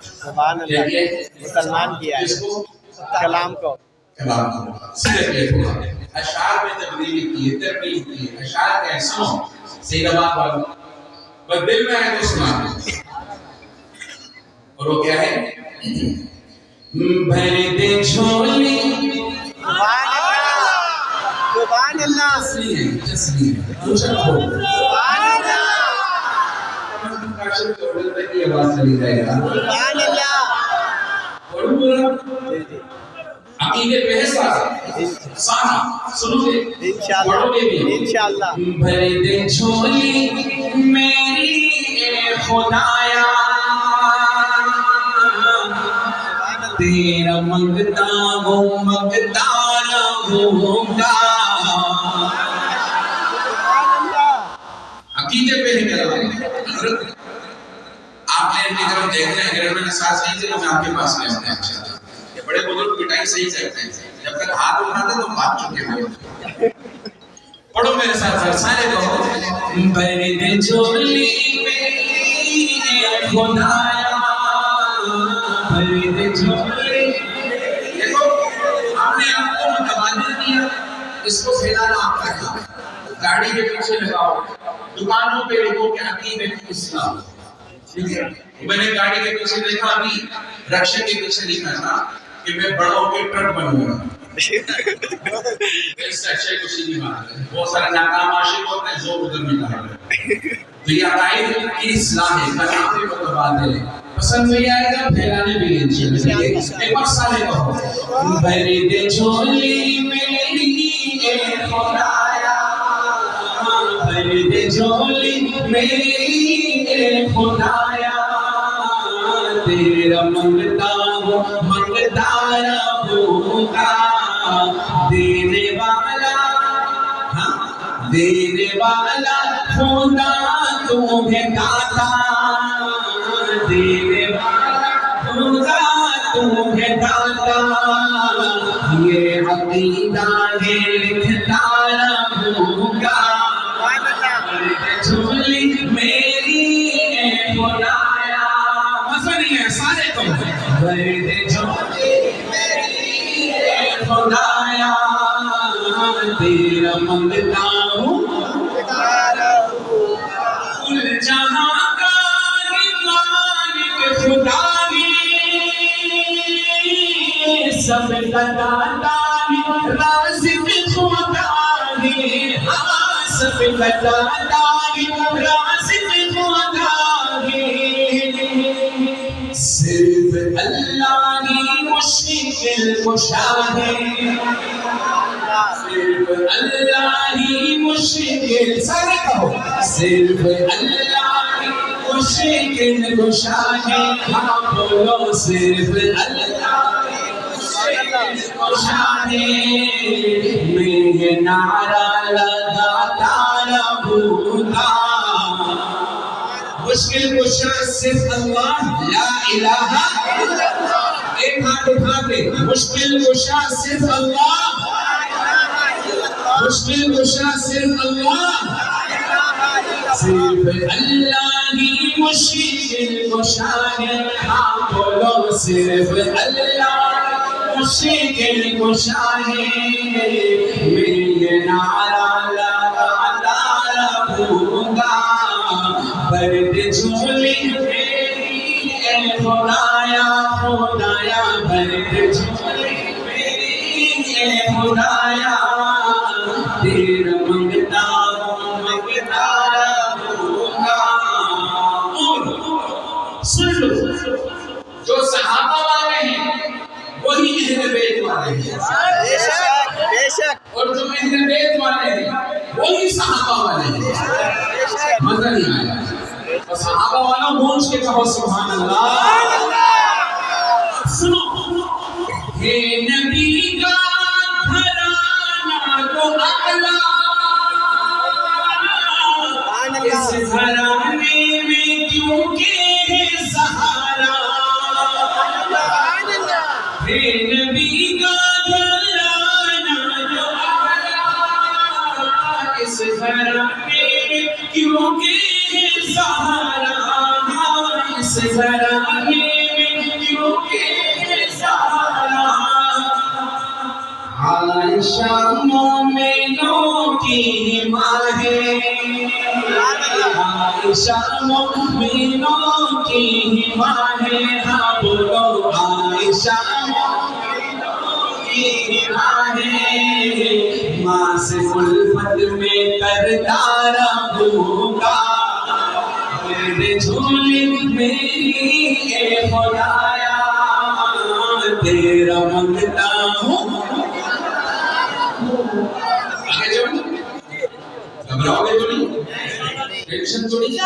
سبحان اللہ مسلمان کیا ہے کلام کو کلام کو صرف یہ تھوڑا اشعار میں تبدیلی کی ہے ترمیم کی ہے اشعار کیسا ہو سید آباد والوں بس دل میں آئے تو سنا اور وہ کیا ہے بھر دے جھولی سبحان اللہ سبحان اللہ تسلیم سبحان اللہ کاشف توڑل میں کی آواز چلی جائے گا سبحان اللہ پڑھوں گا عقیدے پہ ہے سارا سنو گے پڑھو گے بھی انشاءاللہ بھر دے جھولی میری اے خدایا تیرا منگتا ہوں منگتا رہوں گا عقیدے پہ ہے کلام حضرت آپ نے اپنی طرف دیکھ رہے ہیں اگر میں نے ساتھ صحیح سے میں آپ کے پاس لے آتے ہیں یہ بڑے بزرگ کی ٹائم صحیح سے کرتے ہیں جب تک ہاتھ اٹھاتے تو بات چکے ہوئے پڑھو میرے ساتھ سارے کہو برد جھولی میری خدایا برد جھولی دیکھو آپ نے آپ کو متبادل کیا اس کو پھیلانا آپ کا کام گاڑی کے پیچھے لگاؤ دکانوں پہ لوگوں کے عقیدے کی اصلاح ٹھیک ہے میں نے گاڑی کے پیچھے دیکھا ابھی رکشے کے پیچھے لکھا تھا کہ میں بڑا ہو کے ٹرک بنوں گا اس سے اچھے کچھ نہیں بات ہے بہت سارے ناکام عاشق ہوتے ہیں زور ادھر میں کہا تو یہ عقائد کی اصلاح ہے کلام کے متبادل ہے پسند بھی آئے گا پھیلانے بھی انشاءاللہ ایک بار سارے کہو برد جھولی میری اے خدایا برد جھولی میری اے خدایا تیرا منگتا ہوں منگتا رہوں گا دینے والا خدا تو ہے داتا دینے والا خدا تو ہے داتا یہ عقیدہ ہے لکھتا رہوں گا جھولی میری اے خدایا مزہ نہیں ہے سارے تم برد جھولی میری اے خدایا تیرا منگتا ہوں کل جہاں کا مالک خدا سب کا داتا رازق خدا سب کا داتا رازق خدا صرف اللہ ہی مشکل کشا ہے صرف اللہ ہی مشکل سارے کہو صرف اللہ ہی مشکل کشا ہے ہاں بولو صرف اللہ کشا ہے میں یہ نعرہ لگاتا رہوں گا مشکل کشا صرف اللہ لا الہ الا اللہ ایک ہاتھ اٹھا کے مشکل کشا صرف اللہ مشکل کشا صرف اللہ صرف اللہ ہی مشکل کشا ہے ہاں بولو صرف اللہ مشکل کشا ہے میں یہ نعرہ لگاتا رہوں گا برد جھولی میری اے خدایا خدایا برد جھولی میری اے خدایا تیرا منگتا رہوں گا سن لو جو صحابہ والے ہیں وہی اہل بیت والے ہیں بے شک اور جو اہل بیت والے ہیں وہی صحابہ والے ہیں مزہ نہیں آیا اور صحابہ والا گونج کے کہو سبحان اللہ سنو ہے نبی کا گھرانہ تو اعلیٰ اس گھرانے میں کیونکہ ہے سہارا ہے نبی کا گھرانہ جو اعلیٰ اس گھرانے میں کیونکہ ہے سہارا اس گھرانے میں کیونکہ ہے سہارا عائشہ مومنوں کی ماں ہے عائشہ مومنوں کی ماں ہے ہاں بولو عائشہ مومنوں کی ماں ہے ماں سے الفت میں کرتا رہوں گا میرے جھولی میری اے خدایا تیرا منگتا ہوں آگے جاؤ گھبراؤ گے تو نہیں ٹینشن تو نہیں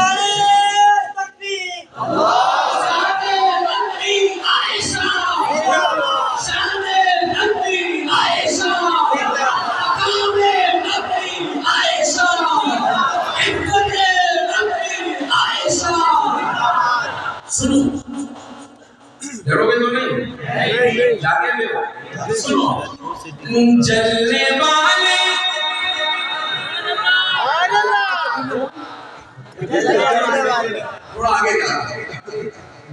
سنو ڈرو گے تو نہیں جاگے لے سنو جلنے والے تھوڑا آگے کا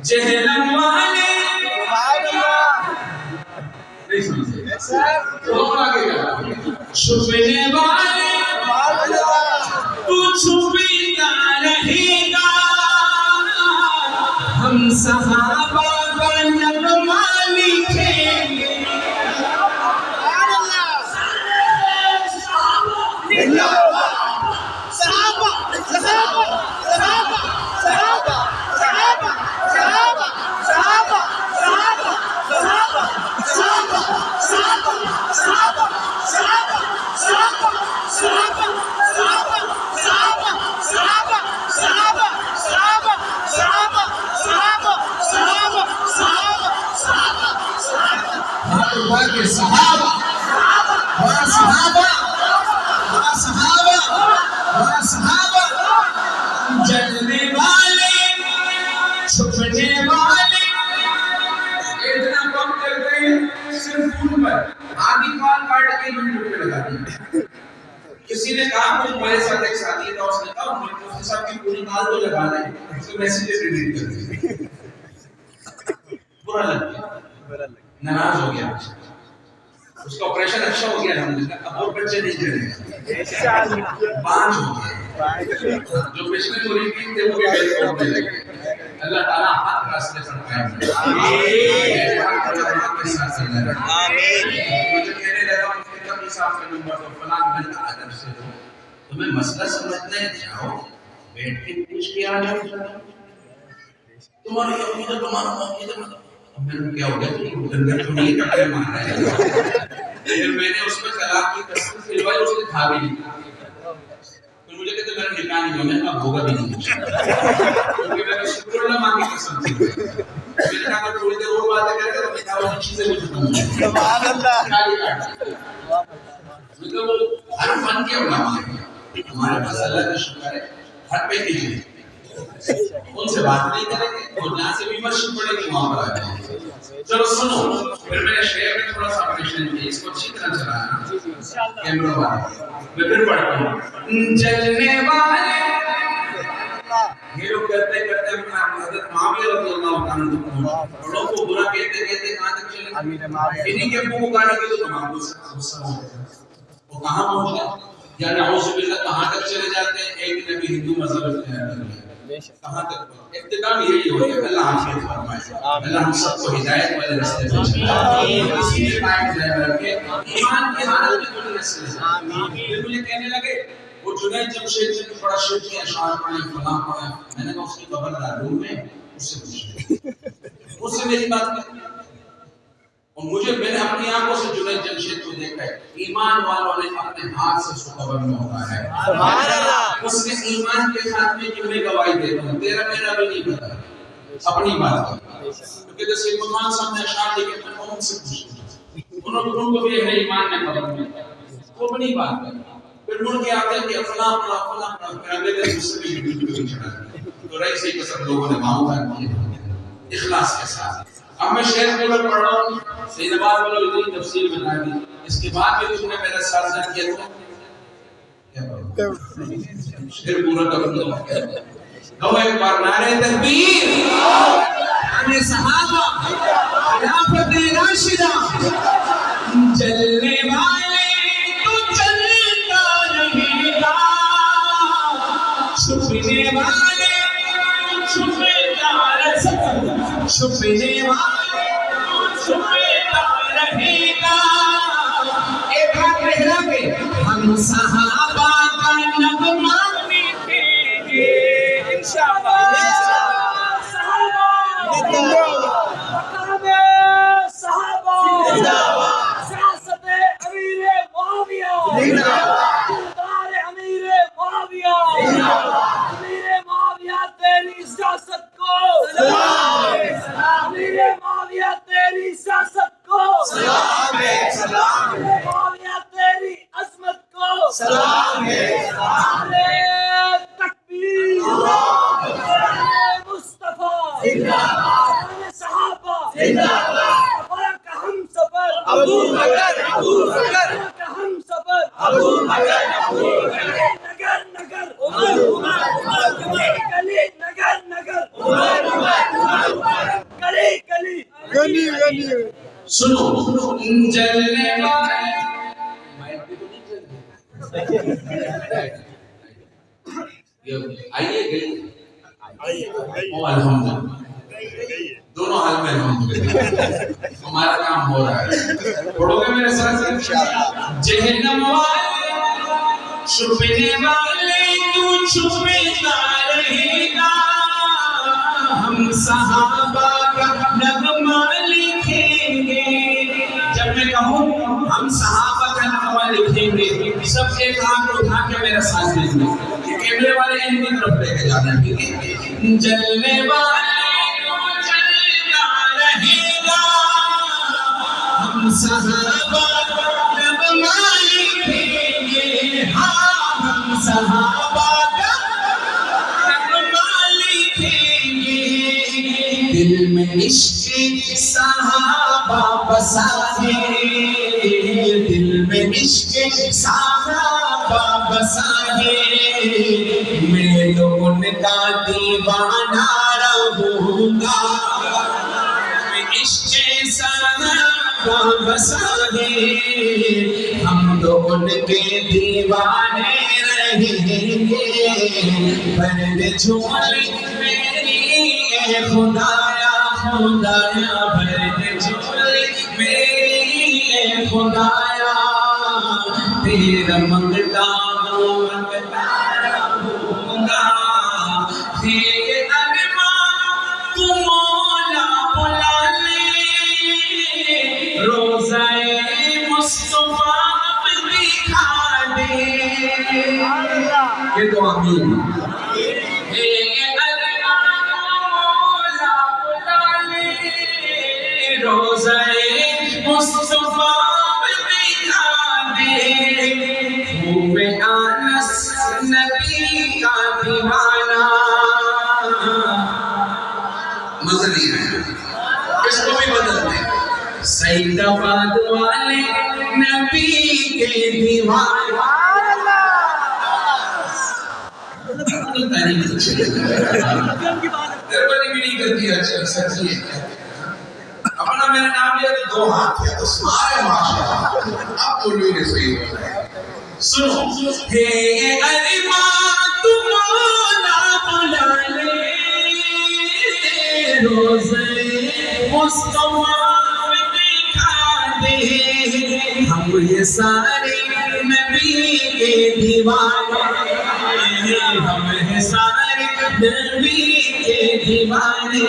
جہنم والے نہیں سنتے تھوڑا آگے کا چھپنے والے تو چھپتا رہے گا ہم صحابہ کا نغمہ لکھیں گے صحابہ جلنے والے چھپنے والے اتنا کم کرتے ہیں صرف فون پر آدھی کال کاٹ کے یوٹیوب پہ لگا دی کسی نے کہا کہ ہمارے ساتھ ایک ساتھی تھا اس نے کہا مفتی صاحب کی پوری کال تو لگا لیں اس کو میسج ڈیلیٹ کر دیں برا لگ گیا ناراض ہو گیا اس کا آپریشن اچھا ہو گیا الحمدللہ اب اور بچے نہیں جڑے پانچ ہو گئے جو پچھلے مرید تھے وہ بھی بیٹھ کر لگے اللہ تعالیٰ حق راستے پر قائم رکھے آمین مجھے کہنے لگا مفتی کبھی صاحب کا نمبر تو فلاں بن ادب سے دو تمہیں مسئلہ سمجھنا ہے جاؤ بیٹھ کے پوچھ کے آ جاؤ تمہاری عقیدت تمہارا عقیدت میں نے کیا ہو گیا تو گنگا تو نہیں کپڑے مار رہا ہے پھر میں نے اس میں طلاق کی قسم کھلوائی اس نے کھا بھی لی تو پھر مجھے کہتے میرا نکاح نہیں ہوا، میں نے کہا ہوگا بھی نہیں کیونکہ میں نے شکر اللہ ماں کی قسم تھی. میں نے کہا کہ تھوڑی دیر اور باتیں کرے تو نکاح والی چیزیں بھی ختم ہو جائیں. سبحان اللہ. مطلب وہ ہر فن کے علماء ہیں ہمارے پاس، اللہ کا شکر ہے ہر پیکیج ہے. ان سے بات نہیں کریں گے اور جہاں سے بھی مشق پڑے گی وہاں پر آ جائیں گے. چلو سنو، پھر میرے شعر میں تھوڑا سا آپریشن ہے، اس کو اچھی طرح چلانا. کیمرہ والا میں پھر پڑھتا ہوں. جلنے والے یہ لوگ کرتے کرتے اپنا حضرت معاویہ رضی اللہ عنہ بڑوں کو برا کہتے کہتے کہاں تک چلے؟ انہیں کے ابو کو گانے کے تو تمام غصہ ہو گیا. وہ کہاں پہنچ گئے؟ یا نعوذ باللہ کہاں تک چلے جاتے ہیں؟ ایک نبی ہندو مذہب اختیار کر لیا. کہاں تک اختتام یہی ہو گیا. اللہ عافیت فرمائے، اللہ ہم سب کو ہدایت والے راستے پہ چلائے، اسی میں قائم رکھے، ایمان کی حالت میں کوئی نسل ہے. پھر مجھے کہنے لگے وہ جنید جمشید نے بڑا شرکی اشعار پڑھے، فلاں پڑھا. میں نے کہا اس کی قبر دارالعلوم میں، اس سے پوچھیں، اس سے میری بات کریں. اور مجھے میں نے اپنی آنکھوں سے جنید جمشید کو دیکھا ہے. ایمان والوں نے اپنے ہاتھ سے اس کو قبر میں اتارا ہے. سبحان اللہ. اس نے ایمان کے خاتمے کی میں گواہی دیتا ہوں، تیرا میرا بھی نہیں پتا اپنی بات کا. کیونکہ جیسے عثمان صاحب نے اشعار لکھے میں ان سے پوچھوں، ان کو بھی اہل ایمان نے قبر میں وہ اپنی بات کرتا. پھر مڑ کے آتے ہیں کہ فلاں پڑھا فلاں پڑھا، پھر اگلے دن مجھ سے بھی یوٹیوب پہ چڑھا. تو رہی صحیح قسم لوگوں نے وہاں اتار کیا اخلاص کے ساتھ. اب میں شعر کو پڑھ رہا ہوں، سید نواز بولو اتنی تفصیل بتا دی. اس کے بعد بھی تم نے میرا ساتھ نہ کیا تو کیا پڑھو شعر پورا کر دو. کہو ایک بار نعرہ تکبیر، آنے صحابہ، خلافت راشدہ. چلنے والے تو چلتا رہے گا، چھپنے والے چھپتا رہے گا، چھپنے والے چھپتا رہے گا. ایک ہاتھ لہرا کے ہم صحابہ کا نغمہ لکھیں گے انشاءاللہ. سنو جلنے والے آئیے گئی الحمدللہ دونوں حال میں الحمدللہ ہمارا کام ہو رہا ہے. پڑھو گے میرے ساتھ؟ جہنم والے چھپنے والے تو چھپتا رہے گا، ہم صحابہ کا نغمہ لکھیں گے. جب میں کہوں ہم صحابہ کا نغمہ لکھیں گے، سب ایک ہاتھ اٹھا کے میرا ساتھ دیں گے. کیمرے والے ان کی طرف لے کے جانا، ٹھیک ہے؟ جلنے والے تو چلتا رہے گا، ہم صحابہ کا نغمہ لکھیں گے. ہاں ہم صحابہ کا نغمہ لکھیں گے. دل میں عشق صحابہ بسا ہے، دل میں عشق صحابہ بسا ہے. میں تو ان کا دیوانہ رہوں گا، عشق صحابہ بسا ہے. ہم تو ان کے دیوانے رہیں گے. بھر جھولی میری اے خدایا خدایا، بھر جھولی میری اے خدایا. تیرا منگتا ہوں منگتا رہوں گا. تیرے ارمان تو مولا بلا لے، روزہ مصطفیٰ اب دکھا دے. پڑھے تو آمین. روزہ مصطفیٰ دکھا دے ہوئے انس نبی کا دیوانہ. مزہ نہیں آیا, اس کو بھی بدلتے ہیں. سعید آباد والے نبی کے دیوانے. درباری بھی نہیں کرتی. اچھا سچی ہے. اپنا میرا نام لیا تو دو ہاتھ ہے تو سارے ماشاءاللہ. آپ بولو نہیں صحیح ہوتا ہے. سنو ہے علیماں تمہارا بلا لے روزے مصطفیٰ دکھا دے ہم یہ سارے نبی کے دیوانے. ہم یہ سارے نبی کے دیوانے.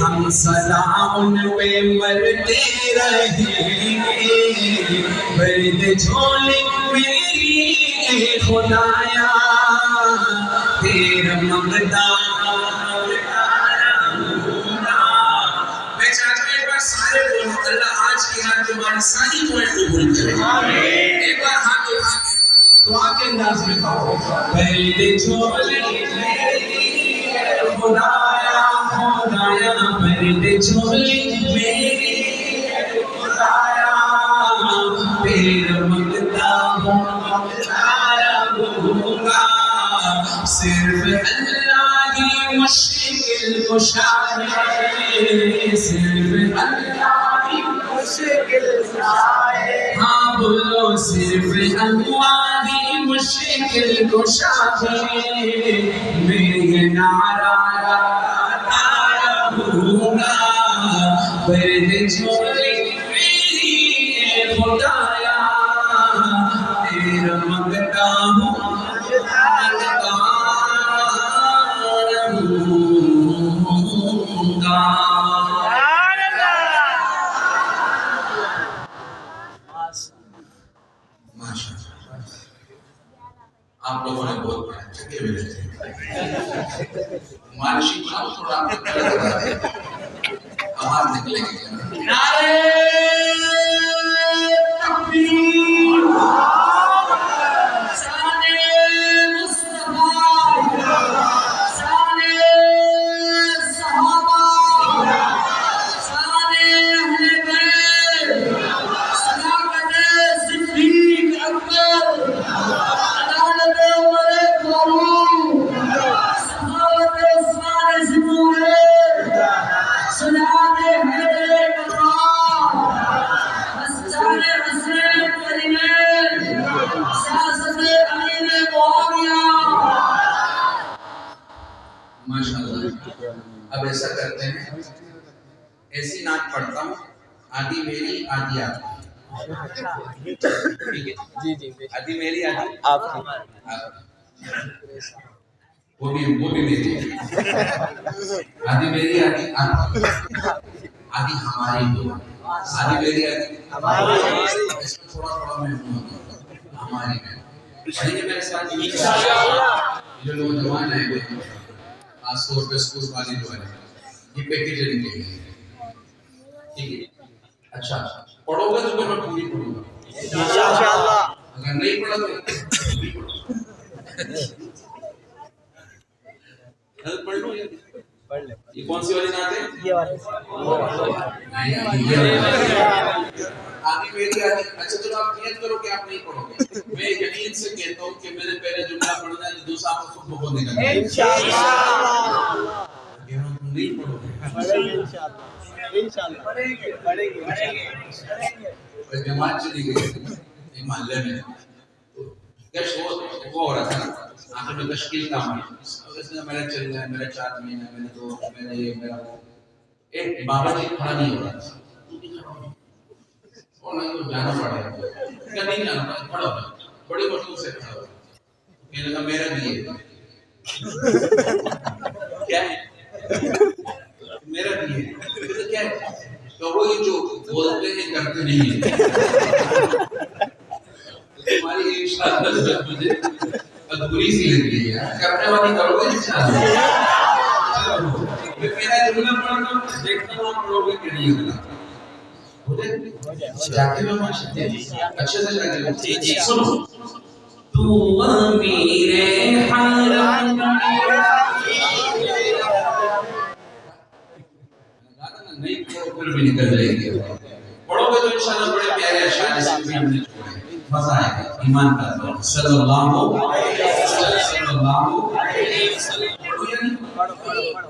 ہم سدا ان پہ مرتے رہیں برد جھولے میری اے خدایا تیرا مقدار. میں چاہتا ہوں ایک بار سارے بولو اللہ آج کی رات تمہاری ساری دعائیں قبول کرے. ایک بار ہاتھ اٹھا کے دعا کے انداز میں کہو برد جھولے میری اے خدایا خدایا برد جھولی میری خدایا تیرا مانگتا ہوں ہوں گا صرف اللہ ہی مشکل کشا ہے. صرف اللہ ہی مشکل کشا ہے. ہاں بولو صرف اللہ ہی مشکل کشا ہے. میں یہ نعرہ برد جھولے میری اے خدایا تیرا مانگتا ہوں گا. آپ لوگوں نے بہت چکے ملے تھے. مانشی بناؤ تھوڑا آپ کو آواز نکلے گی. نعرے تکبیر شان مصطفیٰ شان صحابہ شان اہل بیت صداقت صدیق اکبر عدالت عمر فاروق سخاوت عثمان ذوالنورین صلات حیدر کرام مسجد حسین کریمین سیاست امیر معاویہ. ماشاءاللہ. اب ایسا کرتے ہیں ایسی نعت پڑھتا ہوں آدھی میری آدھی آپ کی. جی جی آدھی میری آدھی آپ کی. وہ بھی میری آدھی میری آدھی آپ کی. آدھی ہماری دو. آدھی میری آدھی ہماری. اس میں تھوڑا تھوڑا میں ہماری میں پڑھیں گے میرے ساتھ انشاءاللہ. جو نوجوان ہیں خاص طور پہ اسکول والی جو ہے یہ پیکیجنگ کے لیے ٹھیک ہے. اچھا پڑھو گے تو میں پوری پڑھوں گا انشاءاللہ. اگر نہیں پڑھا تو پڑھ لو. یہ کون سی والی نعت ہے؟ یہ والی. آدھی میری آدھی. اچھا چلو آپ نیت کرو کہ آپ نہیں پڑھو گے. میں یقین سے کہتا ہوں کہ میرے پہلے جملہ پڑھنا ہے تو دوسرا آپ کو خود نکلے گا انشاءاللہ. نہیں پڑھو گے انشاءاللہ انشاءاللہ پڑھیں گے. جماعت چلی گئی ایک محلے میں گشت وہ ہو رہا تھا نا آخر میں تشکیل کام ہے. اس نے میرا چل رہا ہے میرا 4 مہینے میں تو میرا یہ میرا وہ ایک بابا جی کھڑا نہیں ہو رہا تھا. اور نہیں تو جانا پڑا ہے کیا نہیں جانا پڑا کھڑا ہو بڑی مشکل سے کھڑا ہو. کہنے لگا میرا بھی ہے. کیا ہے میرا بھی ہے. کیا ہے تو وہ جو بولتے ہیں کرتے نہیں ہیں. تمہاری انشاءاللہ مجھے ادھوری بری سی لگ رہی ہے یار، کرنے والی کرو گے انشاءاللہ. چلو میں میرا جملہ پڑھتا ہوں، دیکھتا ہوں آپ پڑھو گے کہ نہیں ہوگا. جاتے میں ماشاءاللہ اچھے سے جاتے جی سنو. تو امیر حرم نہیں پڑھو پھر بھی نکل جائے گی. پڑھو گے تو انشاءاللہ بڑے پیارے اشعار اس میں ہم نے چھوڑے، مزہ آئے گا. ایمان کا دور صلی اللہ علیہ وسلم.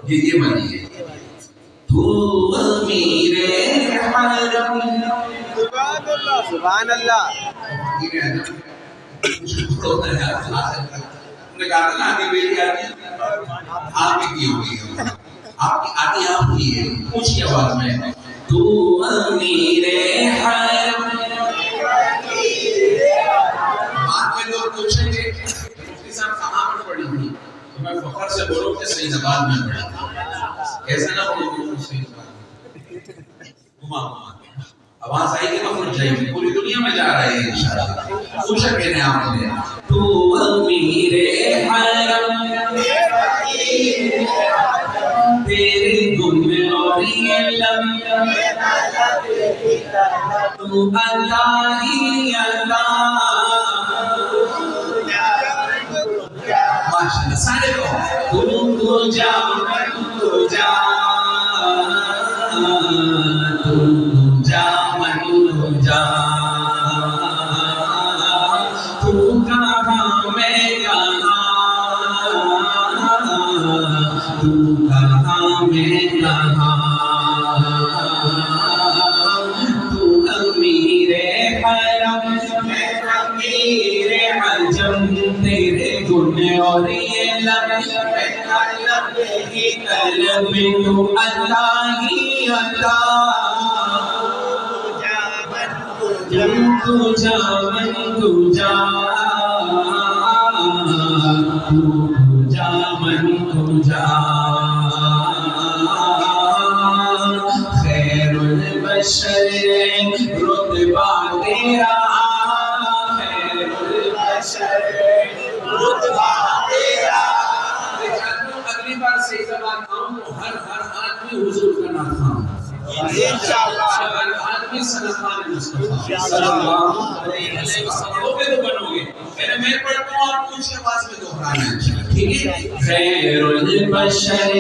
یہ بنی ہے تو امیر حرم. سبحان اللہ. آپ کی ہوئی ہے، آپ کی آتی آپ کی ہے، اونچی آواز میں. تو امیر حرم. بعد میں لوگ پوچھیں گے مفتی صاحب کہاں پر پڑھی تھی، تو میں فخر سے بولوں کہ صحیح زبان میں پڑھی. ایسا نہ بولوں کہ صحیح زبان گھما گھما آواز آئے گی تو پھر جائے گی، پوری دنیا میں جا رہے ہیں انشاءاللہ. پوچھا کہنے آپ نے تو امیر حرم تیرے گم اور یہ لم تو اللہ ہی اللہ. ماشاءاللہ سارے کو تو جا تو جا تو جا من جا. تو کہاں میں کہاں، تو کہاں میں کہاں. تو امیر حرم میں امیر عجم تیرے گن اور یہ لب میں طلب ہی طلب. تو اللہ ہی اللہ. تو جا من تو جا تو جا من تو جا. خیر البشر رتبہ تیرا، خیر البشر رتبہ تیرا. اگلی بار صحیح زبان آؤں تو ہر آدمی حضور کا نام کھاؤں ہر آدمی صدقان مصطفیٰ صلی اللہ علیہ وسلم. وہ بھی تو بنو گے. میں پڑھتا ہوں آپ کچھ آواز میں دہرانا ہے، ٹھیک ہے. خیر البشر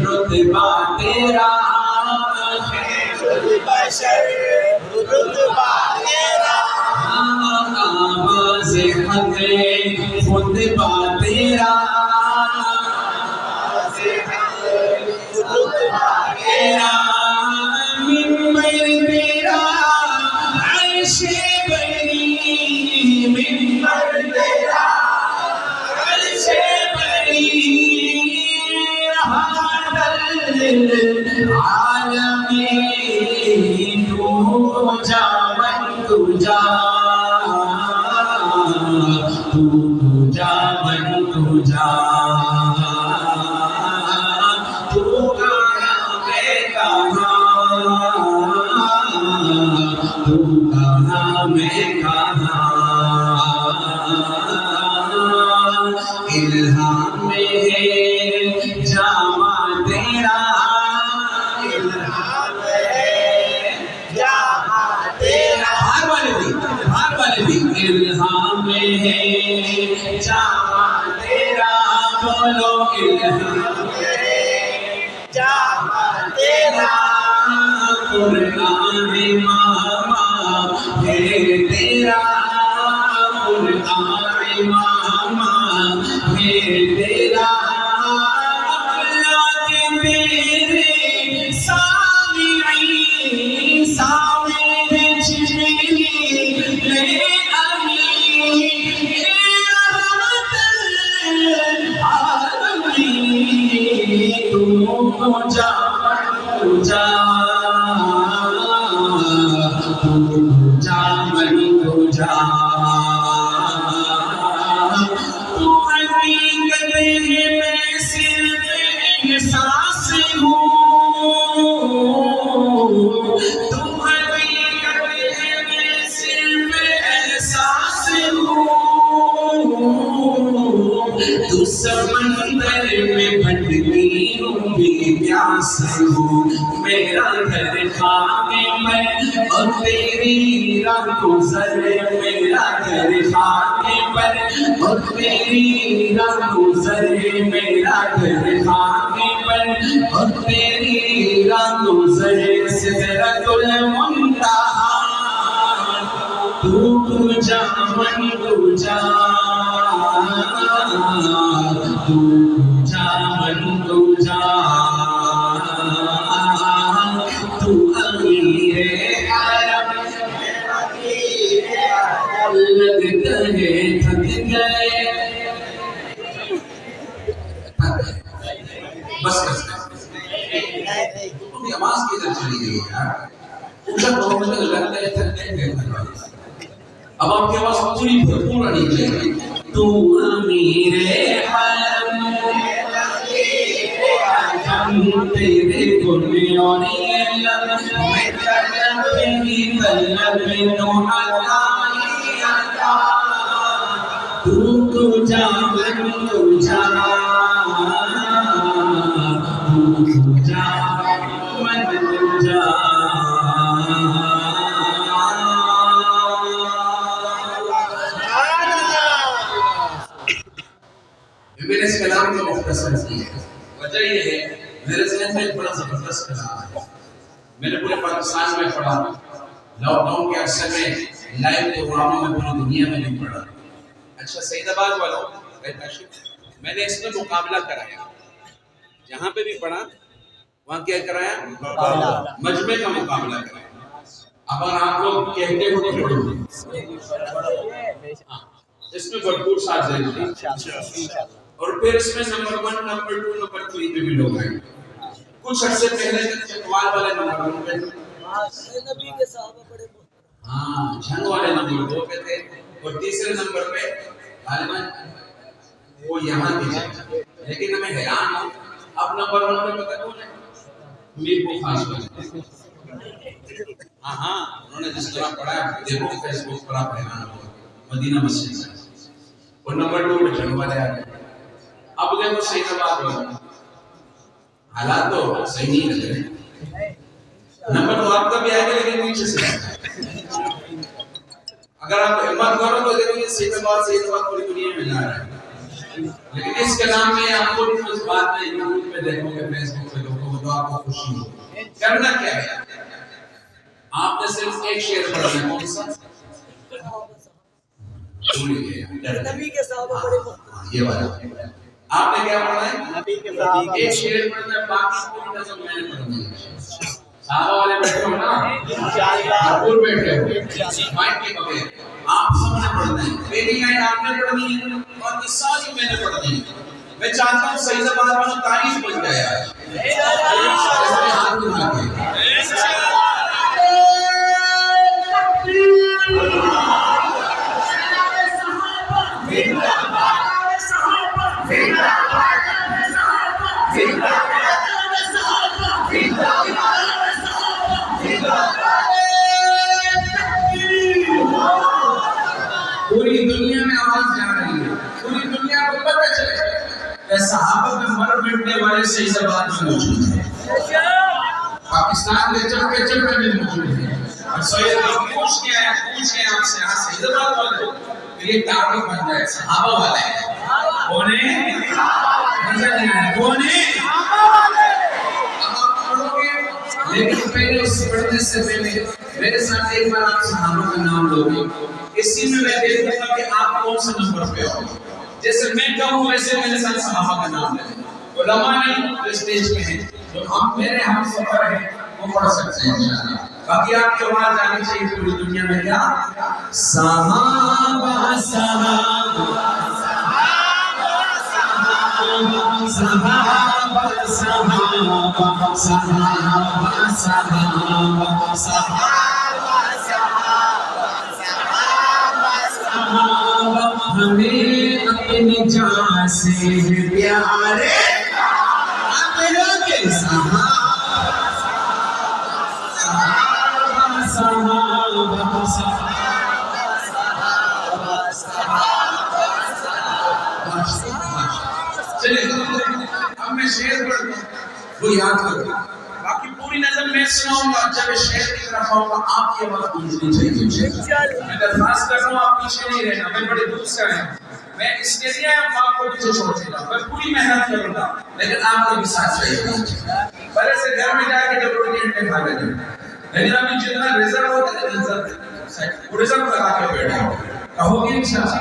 رتبہ تیرا، خیر البشر رتبہ تیرا. آواز حق خطبہ تیرا، تیرا ممبر تیرا عرش بری، ممبر تیرا عرش بری. رحمت للعالمین تو جا من تو جا، تو جا من تو جا. تو کہاں میں کہاں، تو کہاں میں کہاں. الہام میں ہے جامع تیرا، الہام میں ہے جامع تیرا. ہر والے بھی الہام میں ہے جامع تیرا. بولو الہام میں ہے جامع تیرا. قرآن ماما ہے تیرا، قرآن ماما ہے تیرا. اللہ کے تیرے سامعین سامع جبریل امین رحمت للعالمین. تو جا تو جا تو جا من تو جا. تو حقیقت ہے میں صرف احساس ہوں، تو حقیقت ہے میں صرف احساس ہوں. کی پیاسا ہوں میرا گھر خانے میں اور تیری راہ گزر میرا گھر خانے پر اور تیری راہ گزر میرا گھر خانے پر اور تیری راہ گزر سدرۃ المنتہا تو جا من تو جا تو جا من تو جا تو امیر حرم لگتا ہے تھک گئے بس تمہیں آواز کدھر چلی گئی یار اونچا بہت مجھے لگتا ہے تھک گئے اب آپ کی آواز پوری بھرپور آنی چاہیے تو امیر حرم ہم تیرے گنے اور یہ لب میں طلب ہی طلب نو عطا تو جا من تو جا تو جا من تو جا میں نے اس کلام کو مختصر کی ہے وجہ یہ ہے میرے ذہن میں ایک بڑا زبردست کلام ہے میں نے پورے پاکستان میں پڑھا لاک ڈاؤن کے عرصے میں لائیو پروگراموں میں پوری دنیا میں بھی پڑھا اچھا سعید آباد والوں میں نے اس میں مقابلہ کرایا جہاں پہ بھی پڑھا وہاں کیا کرایا مجمع کا مقابلہ کرایا اب اگر آپ لوگ کہتے ہو تو پڑھو اس میں بھرپور ساتھ دیں گے اور پھر اس میں نمبر 1 نمبر 2 نمبر 3 پہ بھی لوگ آئیں کچھ عرصے پہلے تک چکوال والے نمبر 1 پہ نبی کے صحابہ بڑے ہاں جھنگ والے نمبر 2 پہ تھے اور تیسرے نمبر پہ غالباً وہ یہاں کے تھے لیکن میں حیران ہوں اب نمبر 1 پہ پتہ کون ہے میر کو خاص بات ہاں انہوں نے جس طرح پڑھا دیکھو فیس بک پر آپ حیران ہو مدینہ مسجد سے اور نمبر 2 پہ جھنگ والے آ گئے اب دیکھو سعید آباد والے حالات تو صحیح نہیں لگ رہے نمبر تو آپ کا بھی آئے گا لیکن نیچے سے اگر آپ ہمت کرو تو دیکھو یہ سعید آباد پوری دنیا میں جا رہا ہے لیکن اس کلام میں آپ کو اس بات میں یوٹیوب پہ دیکھو گے فیس بک پہ دیکھو گے تو آپ کو خوشی ہوگی کرنا کیا ہے آپ نے صرف ایک شعر پڑھنا ہے کون سا نبی کے صحابہ بڑے یہ والا آپ نے کیا پڑھنا ہے نبی کے صحابہ ایک شعر پڑھنا ہے باقی پوری نظم میں نے پڑھنی ہے صحابہ والے بیٹھے ہو نا انشاءاللہ ضرور بیٹھے ہو مائک کے بغیر آپ سب نے پڑھنا ہے پہلی لائن آپ نے پڑھنی ہے اور یہ ساری میں نے پڑھنی ہے میں چاہتا ہوں سعید آباد والوں تاریخ بن جائے آج ہاتھ اٹھا کے پوری دنیا میں آواز جا رہی ہے پوری دنیا کو پتہ چلے کہ صحابہ میں مر مٹنے والے سعید آباد میں موجود ہیں پاکستان کے چپے چپے میں موجود ہیں اور سعید آباد پوچھ کے آپ سے یہاں سعید آباد والے یہ ٹاپک بن جائے صحابہ والے کون ہے نظر نہیں آیا کون ہے لیکن پہلے اس پڑھنے سے پہلے میرے ساتھ ایک بار آپ صحابہ کا نام لو گے اسی میں دیکھوں گا کہ آپ کون سے نمبر پہ ہو جیسے میں کہوں ویسے میرے ساتھ صحابہ کا نام لیں علماء نہیں جو اسٹیج پہ ہیں جو ہم میرے ہم سفر ہیں وہ پڑھ سکتے ہیں انشاءاللہ باقی آپ کی آواز آنی چاہیے پوری دنیا میں کیا صحابہ صحابہ صحابہ صحابہ صحابہ صحابہ ہمیں اپنی جان سے پیارے اپنا کے صحابہ صحابہ چلے اب میں شعر پڑھتا ہوں وہ یاد کرو. باقی پوری نظم میں سناؤں گا. جب شعر کی طرف آؤں گا آپ کی آواز گونجنی چاہیے. میں درخواست کر رہا ہوں آپ پیچھے نہیں رہنا. میں بڑے دور سے آیا ہوں. میں اس لیے نہیں آیا آپ کو پیچھے چھوڑ دے گا. میں پوری محنت کروں گا لیکن آپ کے بھی ساتھ چاہیے. پہلے سے گھر میں جا کے جب روٹی انڈے کھا لیتے لیکن ابھی جتنا ریزرو ہوتا ہے وہ ریزرو لگا کے بیٹھے ہو. کہو گے انشاءاللہ.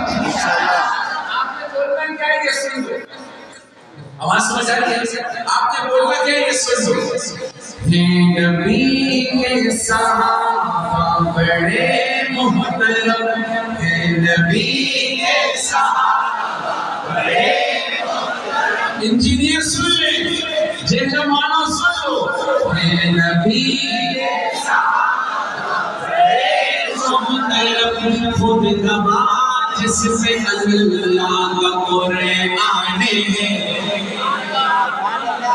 آپ نے بولنا کیا ہے یہ سن دو. آواز سمجھ آ رہی ہے؟ آپ نے بولنا کیا ہے یہ سن دو. نبی کے صحابہ بڑے محترم ہے. نبی کے صحابہ بڑے محترم. انجینئر سن لیں. جے جمانہ سن لو. نبی کے صحابہ بڑے محترم. خود گواہ جس پہ اللہ کا قرآن ہے.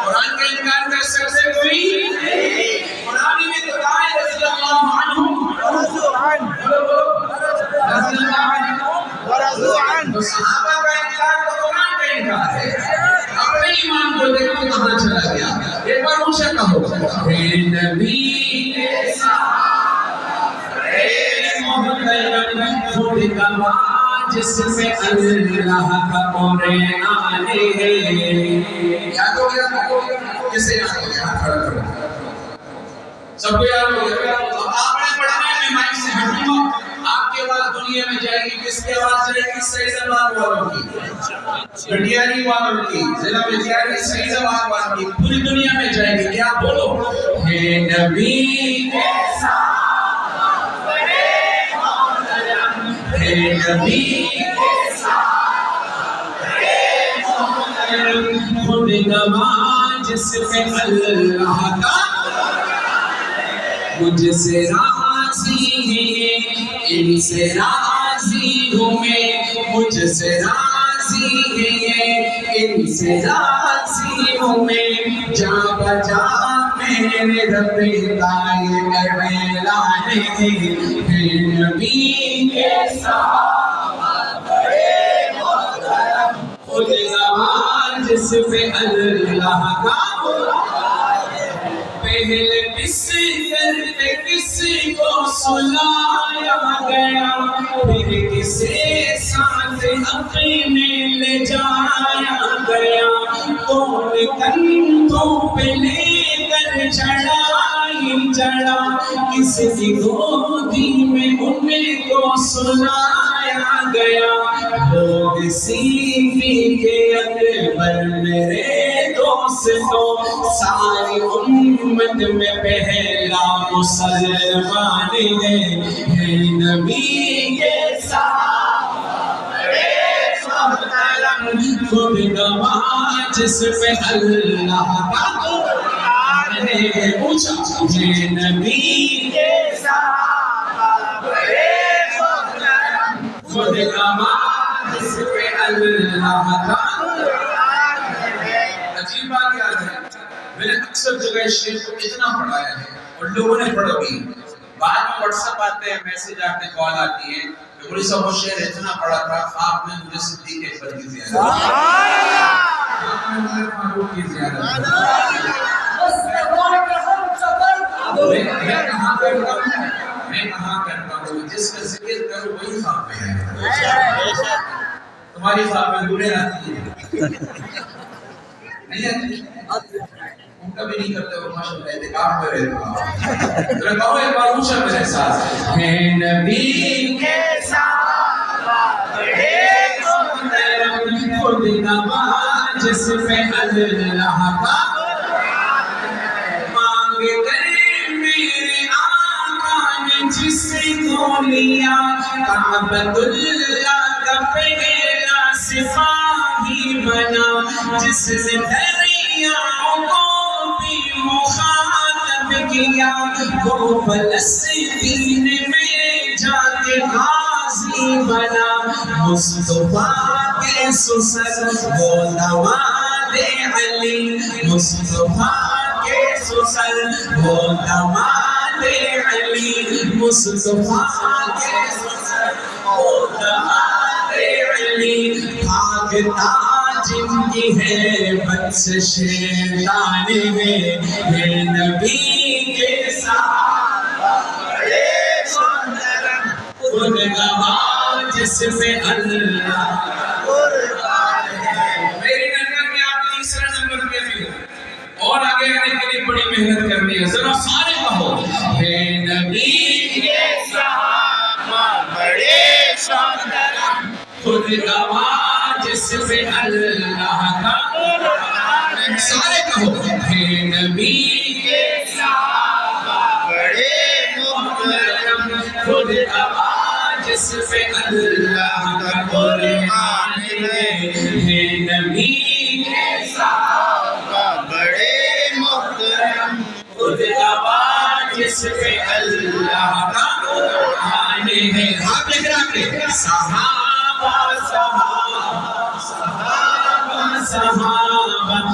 قرآن کا انکار کر سکتے کوئی؟ قرآن میں تو کہا ہے رضی اللہ عنہ تو صحابہ کا انکار تو قرآن کا انکار ہے. اپنے ایمان کو دیکھو کہاں چلا گیا. ایک بار اونچا کہو. نبی کے صحابہ بڑے محترم. خود گواہ جس میں اللہ کا قرآن ہے. یاد ہو گیا؟ کسے یاد ہو گیا؟ کھڑا کھڑا سب کو یاد ہو گیا. آپ نے پڑھنا ہے. میں مائک سے ہٹوں گا. آپ کی آواز دنیا میں جائے گی. کس کی آواز جائے گی؟ سعید آباد والوں کی, گڈیاری والوں کی, ضلع میں سعید آباد والوں کی. پوری دنیا میں جائے گی. کیا بولو؟ ہے نبی کے صحابہ بڑے محترم. ہے نبی کے صحابہ بڑے محترم. خود گواہ جس پہ اللہ کا مجھ سے راضی ہے. ان سے راضی ہوں میں. مجھ سے راضی ہے. ان سے راضی ہوں میں. جا بجا میرے رب کا یہ اعلان ہے. نبی کے صحابہ بڑے محترم. خود گواہ جس پہ اللہ کا پہلے بستر پہ کسی کو سلایا گیا. پھر کسی ساتھ اپنے لے جایا گیا. کون کندھوں پہ لے کر چڑھائی چڑھا. کس کی گودی میں ان کو سلایا گیا. لوگ سیدھی کے اکبر میرے دوستوں. ساری امت میں پہلا مسلمان ہے. نبی کے صحابہ بڑے محترم. خود گواہ جس پہ اللہ کا قرآن ہے. پوچھا ہے نبی کے صحابہ بڑے محترم. خود گواہ جس پہ اللہ کا قرآن ہے. عجیب بات یاد ہے. میں نے اکثر جگہ شعر کو اتنا پڑھایا ہے اور لوگوں نے پڑھا بھی. بعد میں واٹس ایپ آتے ہیں, میسج آتے ہیں, کال آتی ہے کہ بڑی صاحب وہ شعر اتنا پڑھا تھا. آپ نے مجھے صدیق اکبر کی زیارت, آپ نے مجھے فاروق کی زیارت. میں کہاں کرتا ہوں, میں کہاں کرتا ہوں. جس کا ذکر کرو وہی خواب میں ہے. تمہاری خواب میں بولے آتی ہے نہیں آتی. ہم کبھی نہیں کرتے وہ ماشاءاللہ اعتکاف میں رہتے ہیں. ذرا کہو ایک بار اونچا میرے ساتھ. ہے نبی کے صحابہ بڑے محترم. خود گواہ جس پہ اللہ کا مانگ کر میرے آقا نے جس کو لیا. کعبۃ اللہ کا پہلا سپاہی بنا. جس نے دریاؤں کو بھی مخاطب کیا. وہ فلسطین میں جا کے غازی بنا. مصطفیٰ کے سسر وہ داماد علی. مصطفیٰ کے سسر وہ داماد علی. مصطفیٰ کے سسر وہ داماد علی. بھاگتا جن کی ہے بس شیطان ہے نبی کے صحابہ بڑے محترم خود گواہ جس میں اللہ قربان ہے. میری نظر میں آپ تیسرا نمبر پہ بھی ہو اور آگے آنے کے لیے بڑی محنت کرنی ہے. ذرا سارے کہو ہے نبی کے صحابہ بڑے محترم خود گواہ جس میں اللہ کا قرآن ہے. سارے کہو ہے نبی کے صحابہ بڑے محترم خود گواہ جس میں اللہ کا قرآن ہے نبی کے صحابہ بڑے محترم خود گواہ جس میں اللہ کا قرآن ہے. آپ لکھ رہے ہیں صحابہ صحابہ صحابہ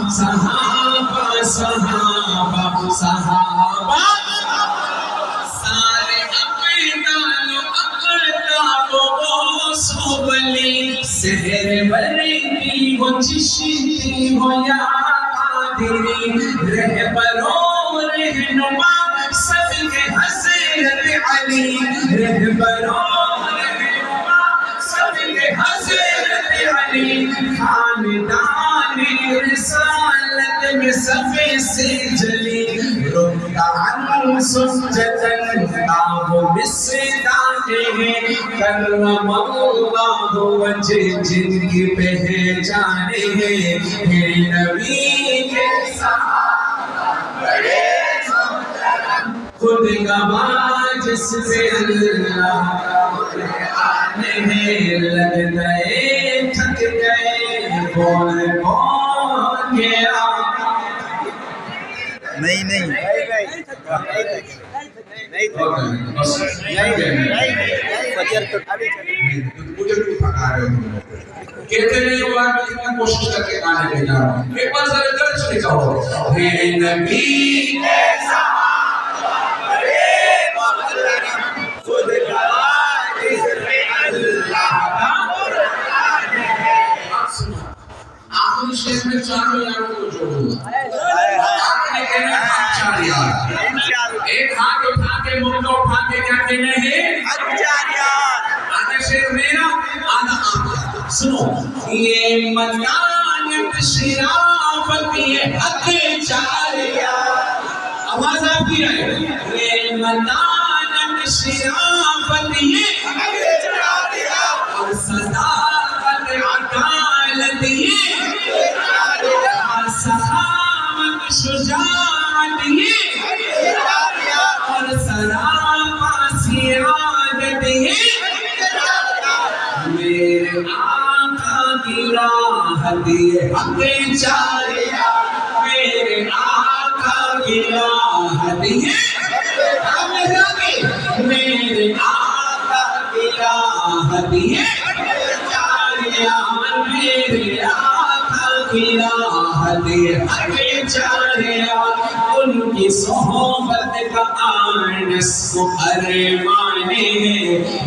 صحابہ صحابہ صحابہ سارے اقدالو اقدالو صوبلی سہر بردی ہو چشتی ہو یا قادری رہبروں رہنما سب کے حضرت علی رہبروں رہنما سب کے حضرت علی خاندان رسالت میں سب سے جلی رکعن سجدن تاب بسدانے ہیں کرم اللہ وجہ جن کی پہچانے ہیں نبی کے صحابہ بڑے محترم خود گواہ جس پہ اللہ کا قرآن ہے. لگ گئے تھک گئے بول بول گیا نہیں نہیں فجر تو مجھے بھی پکا رہے ہو کہتے نہیں ہوا میں اتنا کوشش کر کے گانے پہ جا رہا ہوں. ایک بار ذرا درد سے نکالو ہے نبی کے صحابہ بڑے محترم خود گواہ جس میں اللہ کا قرآن ہے. آخری شیخ میں چاروں یاروں کو جوڑوں گا. آپ نے کہنا ہے چار یار. ایک ہاتھ اٹھا کے منہ کو اٹھا کے کیا کہنا ہے چار یار. آدھا شیخ میرا آدھا آپ کا. سنو یہ مکانت شرافت یہ حق چار یار. آواز آپ کی آئے یہ مکانت شرافت یہ حق چار یار اور صداقت عدالت یہ اور سخاوت شجاعت یہ اور سلامہ سعادت یہ میرے آقا کی راہ دیے حق چار یار. میرے آقا کی راہ دیے میرے آقا کی راہ دیے چار یار. میرے آقا کی راہ دیے چار یار. ان کی صحبت کا آنس کو ارمانے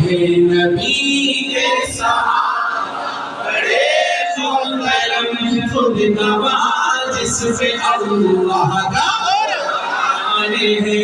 ہے نبی کے صحابہ بڑے محترم خود گواہ جس پہ اللہ کا قرآن ہے.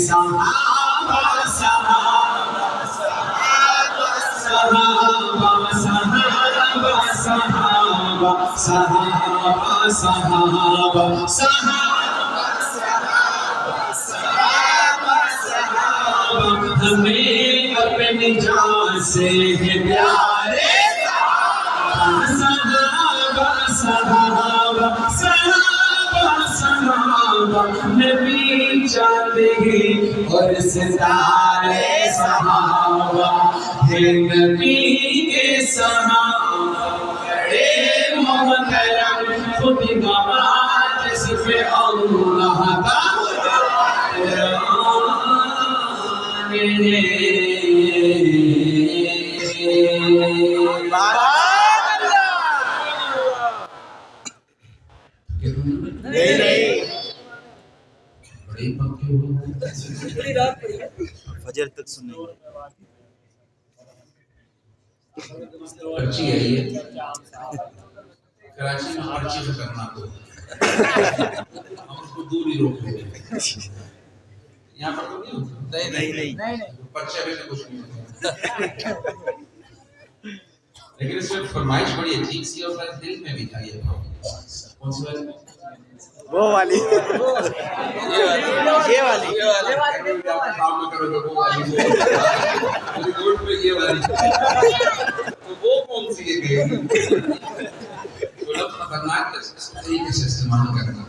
صحابہ صحابہ صحابہ صحابہ صحابہ صحابہ صحابہ صحابہ ہمیں اپنی جان سے ہے پیارے صحابہ صحابہ صحابہ صحابہ نبی چاہتے ہیں اور ستارے صحابہ ہے نبی کے صحابہ بڑے محترم خود گواہ جس پہ اللہ کا قرآن ہے. فجر تک سنیں گے. بچی ہے یہ کراچی میں پرچی خطرناک ہو ہم اس کو دور ہی روک لیتے ہیں. یہاں پر تو نہیں ہوتا. نہیں پرچہ بھی کچھ نہیں ہوتا. لیکن اس میں فرمائش بڑی عجیب سی اور میرے دل میں بھی تھا یہ. کون سی والی؟ وہ والی یہ والی کام میں کرو تو وہ والی ریکارڈ میں یہ والی. تو وہ کون سی ہے؟ تو لفظ خطرناک اس طریقے سے استعمال کرنا.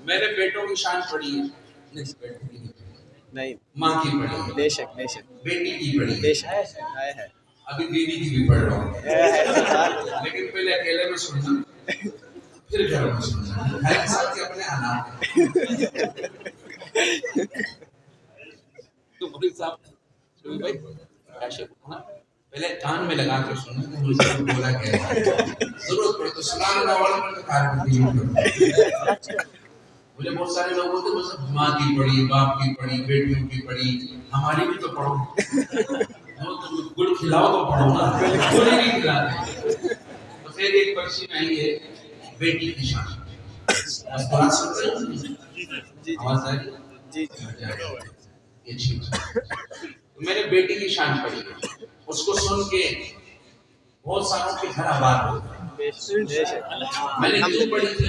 میں نے بیٹوں کی شان پڑھی ہے. بیٹوں کی نہیں ماں کی پڑھی ہے. بے شک بیٹی کی پڑھی بے ہے. شک ہے ابھی بیوی کی بھی پڑھ رہا ہوں. لیکن پہلے اکیلے میں سننا پھر گھر میں سننا. ہر انسان کے اپنے حالات ہیں. تو مولوی صاحب شبیر بھائی کاشف ہونا پہلے کان میں لگا کے سننا کہ مولوی صاحب بولا کیا ہے. ضرورت پڑے تو سلام اللہ علیہ وسلم کا کار. مجھے بہت سارے لوگ ہوتے بس ماں کی پڑھی, باپ کی پڑھی, بیٹیوں کی پڑھی, ہماری بھی تو پڑھو. گل کھلاؤ تو پڑھو نا, گل ہی نہیں کھلاتے. تو پھر ایک پرچی میں آئی ہے بیٹی کی شان. بس بات سنتے ہیں آواز آ رہی جی یہ اچھی بات. میں نے بیٹی کی شان پڑھی ہے. اس کو سن کے بہت ساروں کے گھر آباد ہو گئے. بے شک میں نے کیوں پڑھی تھی؟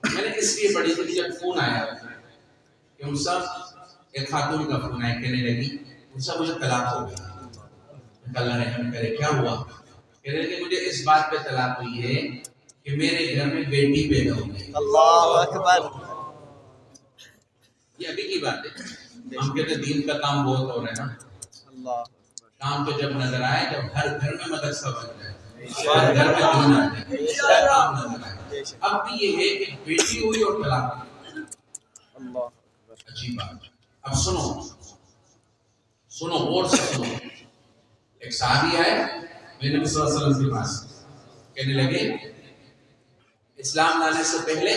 میں نے اس لیے پڑھی تھی کہ جب فون آیا کہ ان سب ایک خاتون کا فون آیا کہنے لگی ان سب مجھے طلاق ہو گئی. اللہ رحم کرے. کیا ہوا؟ کہنے لگے مجھے اس بات پہ طلاق ہوئی ہے کہ میرے گھر میں بیٹی پیدا ہو گئی. اللہ اکبر. یہ ابھی کی بات ہے. ہم کہتے ہیں دین کا کام بہت ہو رہا ہے نا. اللہ کام تو جب نظر آئے جب ہر گھر میں مدرسہ بن جائے, ہر گھر میں دین آ جائے, کام نظر آئے. اب بھی یہ ہے کہ بیٹی ہوئی اور طلاق ہوئی. اللہ عجیب بات. اب سنو اور سنو. ایک صحابی آئے میرے نبی صلی اللہ علیہ وسلم کے پاس, کہنے لگے اسلام لانے سے پہلے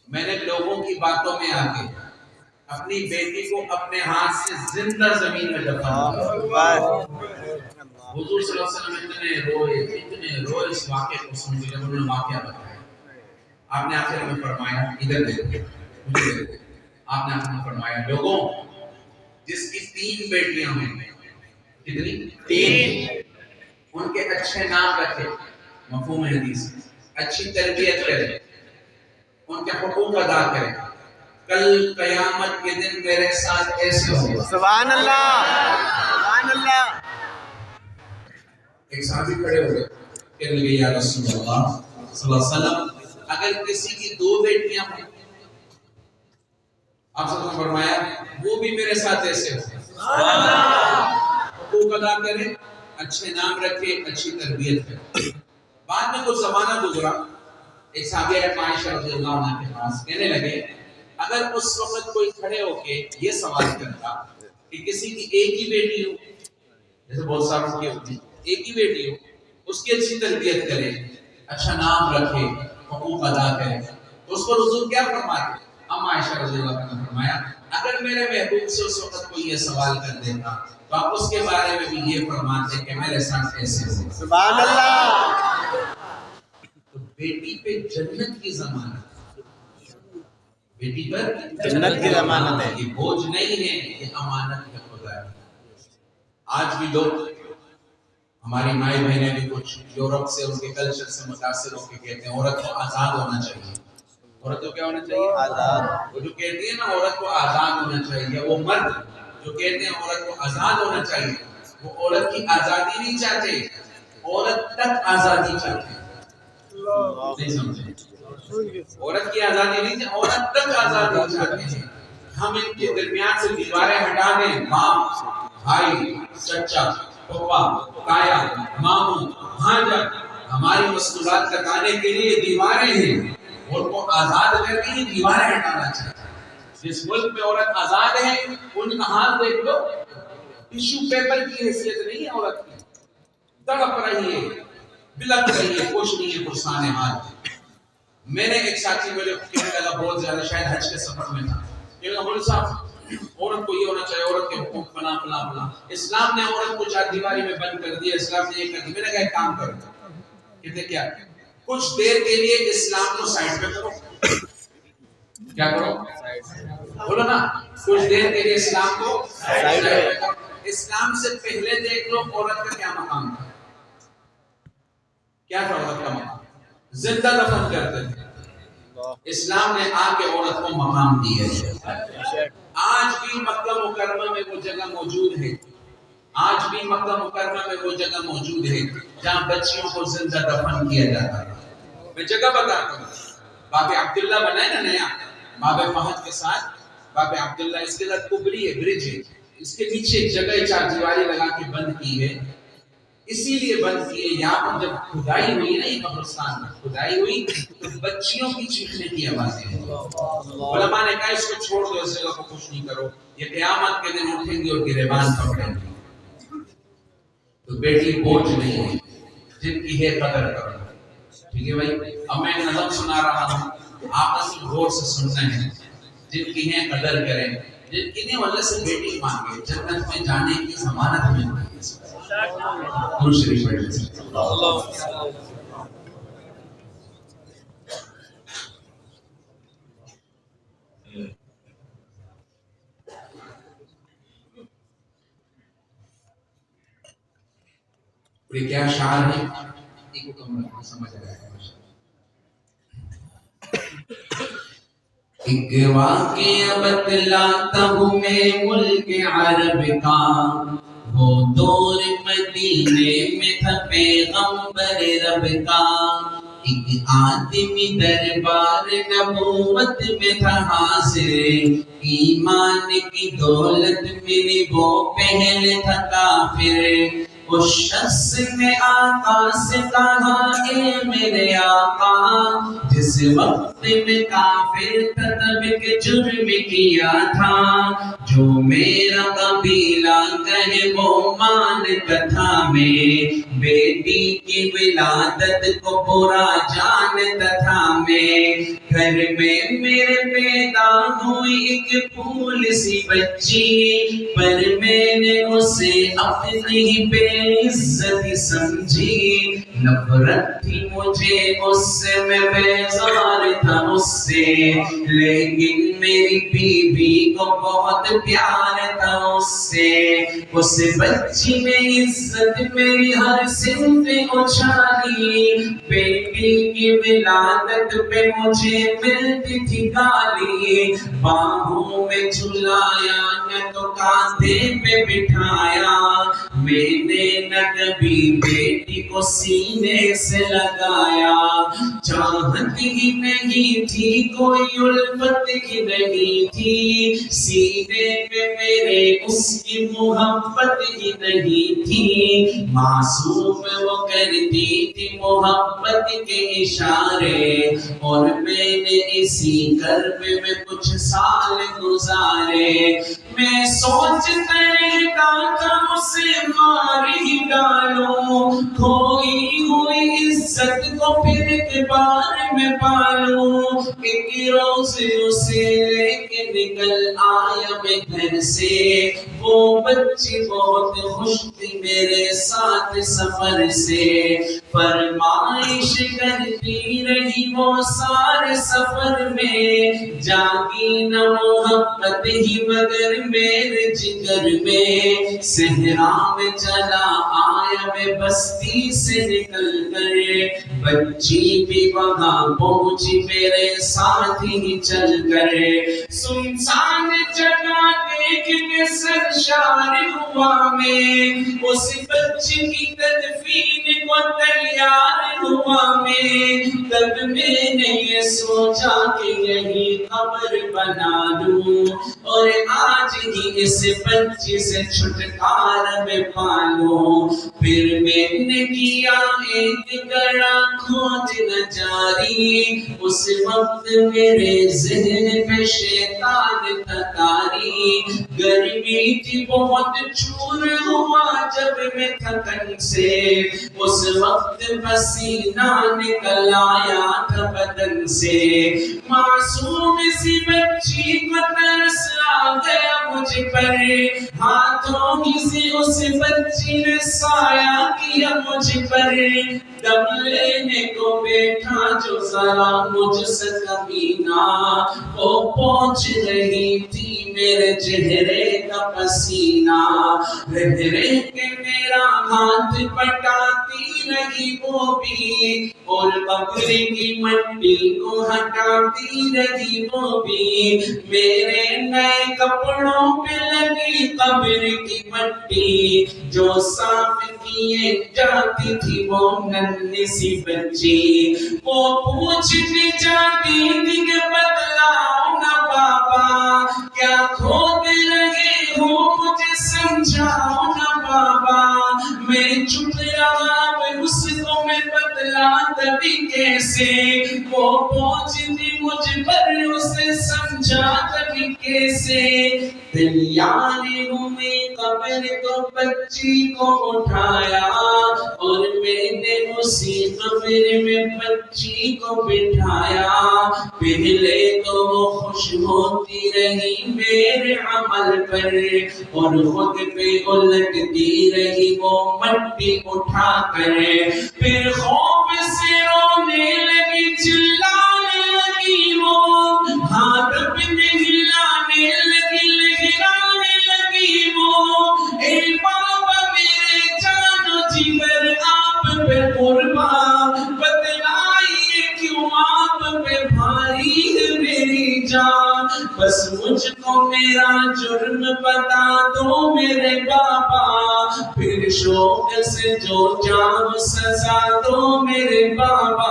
میں نے لوگوں کی باتوں میں آ کے اپنی بیٹی کو اپنے ہاتھ سے زندہ زمین میں دفن کیا. حضور صلی اللہ علیہ وسلم اتنے روئے اس واقعے کو سن کے. جب انہوں نے واقعہ بتایا آپ نے آخر میں فرمایا ادھر دیکھو مجھے دیکھو. آپ نے آخر میں فرمایا لوگوں جس کی 3 بیٹیاں ہیں, کتنی؟ 3, ان کے اچھے نام رکھے, مفہوم حدیث, اچھی تربیت کرے, ان کے حقوق ادا کرے, کل قیامت کے دن میرے ساتھ ایسے ہوگا. سبحان اللہ سبحان اللہ. ایک صحابی کھڑے ہوئے کہنے لگے یا رسول اللہ صلی اللہ علیہ وسلم اگر کسی کی 2 بیٹیاں ہوں, آپ صلی اللہ علیہ وسلم فرمایا وہ بھی میرے ساتھ ایسے ہو. حقوق ادا کرے, اچھے نام رکھے, اچھی تربیت کرے. بعد میں کچھ زمانہ گزرا, ایک صحابی عائشہ رضی اللہ عنہ کے پاس, کہنے لگے اگر اس وقت کوئی کھڑے ہو کے یہ سوال کرتا کہ کسی کی ایک ہی بیٹی ہو, جیسے بہت ساروں کی ہوتی ایک ہی بیٹی ہو, اس کی اچھی تربیت کرے, اچھا نام رکھے, حقوق ادا کرے, تو اس پر حضور کیا فرماتے؟ ہم عائشہ رضی اللہ عنہ نے فرمایا اگر میرے محبوب سے اس وقت کوئی یہ سوال کر دیتا تو آپ اس کے بارے میں بھی یہ فرماتے کہ میرے ساتھ ایسے ہو. سبحان اللہ. تو بیٹی پہ جنت کی ضمانت, بیٹی پر جنت کی ضمانت ہے. یہ بوجھ نہیں ہے, یہ امانت ہے خدا کی. آج بھی لوگ ہماری مائیں بہنیں بھی کچھ یورپ سے ان کے کلچر سے متاثر ہو کے کہتے ہیں عورت کو آزاد ہونا چاہیے. عورت کو کیا ہونا چاہیے؟ آزاد. وہ جو کہتی ہے نا عورت کو آزاد ہونا چاہیے, وہ مرد جو کہتے ہیں عورت کو آزاد ہونا چاہیے, وہ عورت کی آزادی نہیں چاہتے, عورت تک آزادی چاہتے. نہیں سمجھے؟ عورت کی آزادی نہیں چاہتے, عورت تک آزادی چاہتے ہیں. ہم ان کے درمیان سے دیواریں ہٹا دیں, باپ, بھائی, چچا, پپا, تایا, ماموں, بھانجا, ہماری مصنوعات لگانے کے لیے دیواریں ہیں. ان کو آزاد کر کے یہ دیواریں ہٹانا چاہیے. جس ملک میں عورت آزاد ہے ان کا حال دیکھ لو, ٹیشو پیپر کی حیثیت نہیں ہے عورت کی, تڑپ رہی ہے, بلک رہی ہے, خوش نہیں ہے, پرسان حال. میں نے ایک ساتھی میرے کہنے لگا بہت زیادہ شاید حج کے سفر میں تھا, کہنے لگا مولوی صاحب عورت کو یہ ہونا چاہیے, عورت کے حقوق فلاں فلاں فلاں. اسلام نے عورت کو چار دیواری میں بند کر دیا, اسلام نے یہ کر دیا. میں نے کہا ایک کام کرو, کہتے کیا کچھ دیر کے لیے اسلام کو سائڈ پہ کرو. کیا کرو بولو نا, کچھ دیر کے لیے اسلام کو سائڈ پہ کرو. اسلام سے پہلے دیکھ لو عورت کا کیا مقام تھا. کیا تھا عورت کا مقام؟ زندہ دفن کرتے تھے. اسلام نے آ کے عورت کو مقام دیا ہے. آج بھی مکہ مکرمہ میں وہ جگہ موجود ہے, آج بھی مکہ مکرمہ میں وہ جگہ موجود ہے جہاں بچیوں کو زندہ دفن کیا جاتا ہے. میں جگہ بتاتا ہوں. باب عبداللہ بنا ہے نا نیا, باب فہد کے ساتھ باب عبداللہ, اس کے ساتھ کبری ہے, برج ہے, اس کے نیچے ایک جگہ چار دیواری لگا کے بند کی ہے. اسی لیے بند کی ہے, یہاں پر جب کھدائی ہوئی نا, یہ قبرستان میں کھدائی ہوئی تو بچیوں کی چیخنے کی آوازیں ہیں. علماء نے کہا اس کو چھوڑ دو, اس جگہ کو کچھ نہیں کرو, یہ قیامت کے دن اٹھیں گے اور گریبان پکڑیں گے. تو بیٹی بوجھ نہیں ہے, جن کی ہے قدر کرو. ٹھیک ہے بھائی, اب میں نظم سنا رہا ہوں, آپ اصل غور سے سننا ہے. جن کی ہیں قدر کریں, جن کی نہیں واللہ سے بیٹی مانگے, جنت میں جانے کی ضمانت ملتی ہے. شریف یہ کیا شعر ہے, ایک کو سمجھ آیا ہے. ایک واقعہ بتلاتا ہوں میں ملک عرب کا, وہ دور مدینے میں تھا پیغمبر رب کا. ایک آدمی دربار نبوت میں تھا حاضر, ایمان کی دولت میں وہ پہلے تھا کافر. اس شخص نے آقا سے کہا, اے میرے آقا, جس وقت میں کافر تھا تب کے جرم کیا تھا, جو میرا قبیلہ کہے وہ مانتا تھا. میں بیٹی کی ولادت کو برا جانتا تھا. میں گھر میں میرے پیدا ہوئی ایک پھول سی بچی, پر میں نے اسے اپنی بے عزتی سمجھی. نفرت تھی مجھے اس سے, میں بیزار تھا اس سے, لیکن میری بیوی کو بہت پیار تھا اس سے. اس بچی نے عزت میری ہر سمت اچھالی, بیٹی کی ولادت پہ مجھے ملتی تھی گالی. باہوں میں جھلایا نہ تو کاندھے پہ بٹھایا, میں نے نہ کبھی بیٹی کو سینے سے لگایا. چاہت ہی نہیں تھی, کوئی الفت ہی نہیں تھی, سینے پہ میرے اس کی محبت ہی نہیں تھی. معصوم وہ کرتی تھی محبت کے اشارے, اور میں نے اسی کرب میں کچھ سال گزارے. میں سوچتا رہتا تھا اسے مار ہی ڈالوں, کھوئی ہوئی عزت کو پھر ایک بار میں پالوں. ایک روز اسے لے کے نکل آیا میں گھر سے, وہ بچی بہت خوش تھی میرے ساتھ سفر سے. فرمائش کرتی رہی وہ سارے سفر میں, جاگی نہ محبت ہی مگر میرے جگر میں. صحرا میں چلا آیا میں بستی سے نکل کر, بچی بھی وہاں پہنچی میرے ساتھ ہی چل کر. سنسان جگہ دیکھ کے سرشار ہوا میں, اس بچی کی تدفین کو تیار ہوا میں. تب میں نے یہ سوچا کہ یہی قبر بنا لوں, اور آج ہی اس بچی سے چھٹکارا میں پالوں. پھر میں نے کیا ایک گڑا کھودنا جاری, اس وقت میرے ذہن پہ شیطان تتاری. گرمی تھی بہت, چور ہوا جب میں تھکن سے, اس وقت پسینہ نکل آیا تھا بدن سے. معصوم سی بچی کو ترس آ گیا مجھ مجھ پر، ہاتھوں کی سے اس بچی نے سایہ کیا مجھ پر، دم لینے کو بیٹھا جو ذرا مجھ سے کمینہ، وہ پہنچ رہی تھی میرے چہرے کا پسینہ، رہ رہ کے میرا ہاتھ پٹاتی رہی وہ بھی، اور قبر کی مٹی کو ہٹاتی رہی وہ بھی، میرے نئے کپڑوں پہ لگی قبر کی مٹی، جو صاف کیے جاتی تھی وہ ننھی سی بچی، وہ پوچھتی جاتی تھی کہ بتلاؤ نا بابا کیا کھود رہے ہو مجھے سمجھاؤ نا بابا، میں چپ رہا اس کو میں بتلا تبھی کیسے، وہ پہنچتی مجھ پر اسے سمجھا تبھی کیسے، تیاری ہوئی قبر کو بچی کو اٹھایا، اور میں نے اسی قبر میں بچی کو بٹھایا، پہلے تو وہ خوش ہوتی رہی میرے عمل پر، اور خود پہ الٹتی رہی وہ مٹی اٹھا کر، پھر خوف سے رونے لگی چلانے لگی وہ، ہاتھ اپنے ہلانے لگی لہرانے لگی وہ، اے بابا میرے جان و جگر آپ پہ قربان، بتلائیے کیوں آپ پہ بھاری ہے میری جان، بس مجھ کو میرا جرم بتا دو میرے بابا، پھر شوق سے جو جام سزا دو میرے بابا،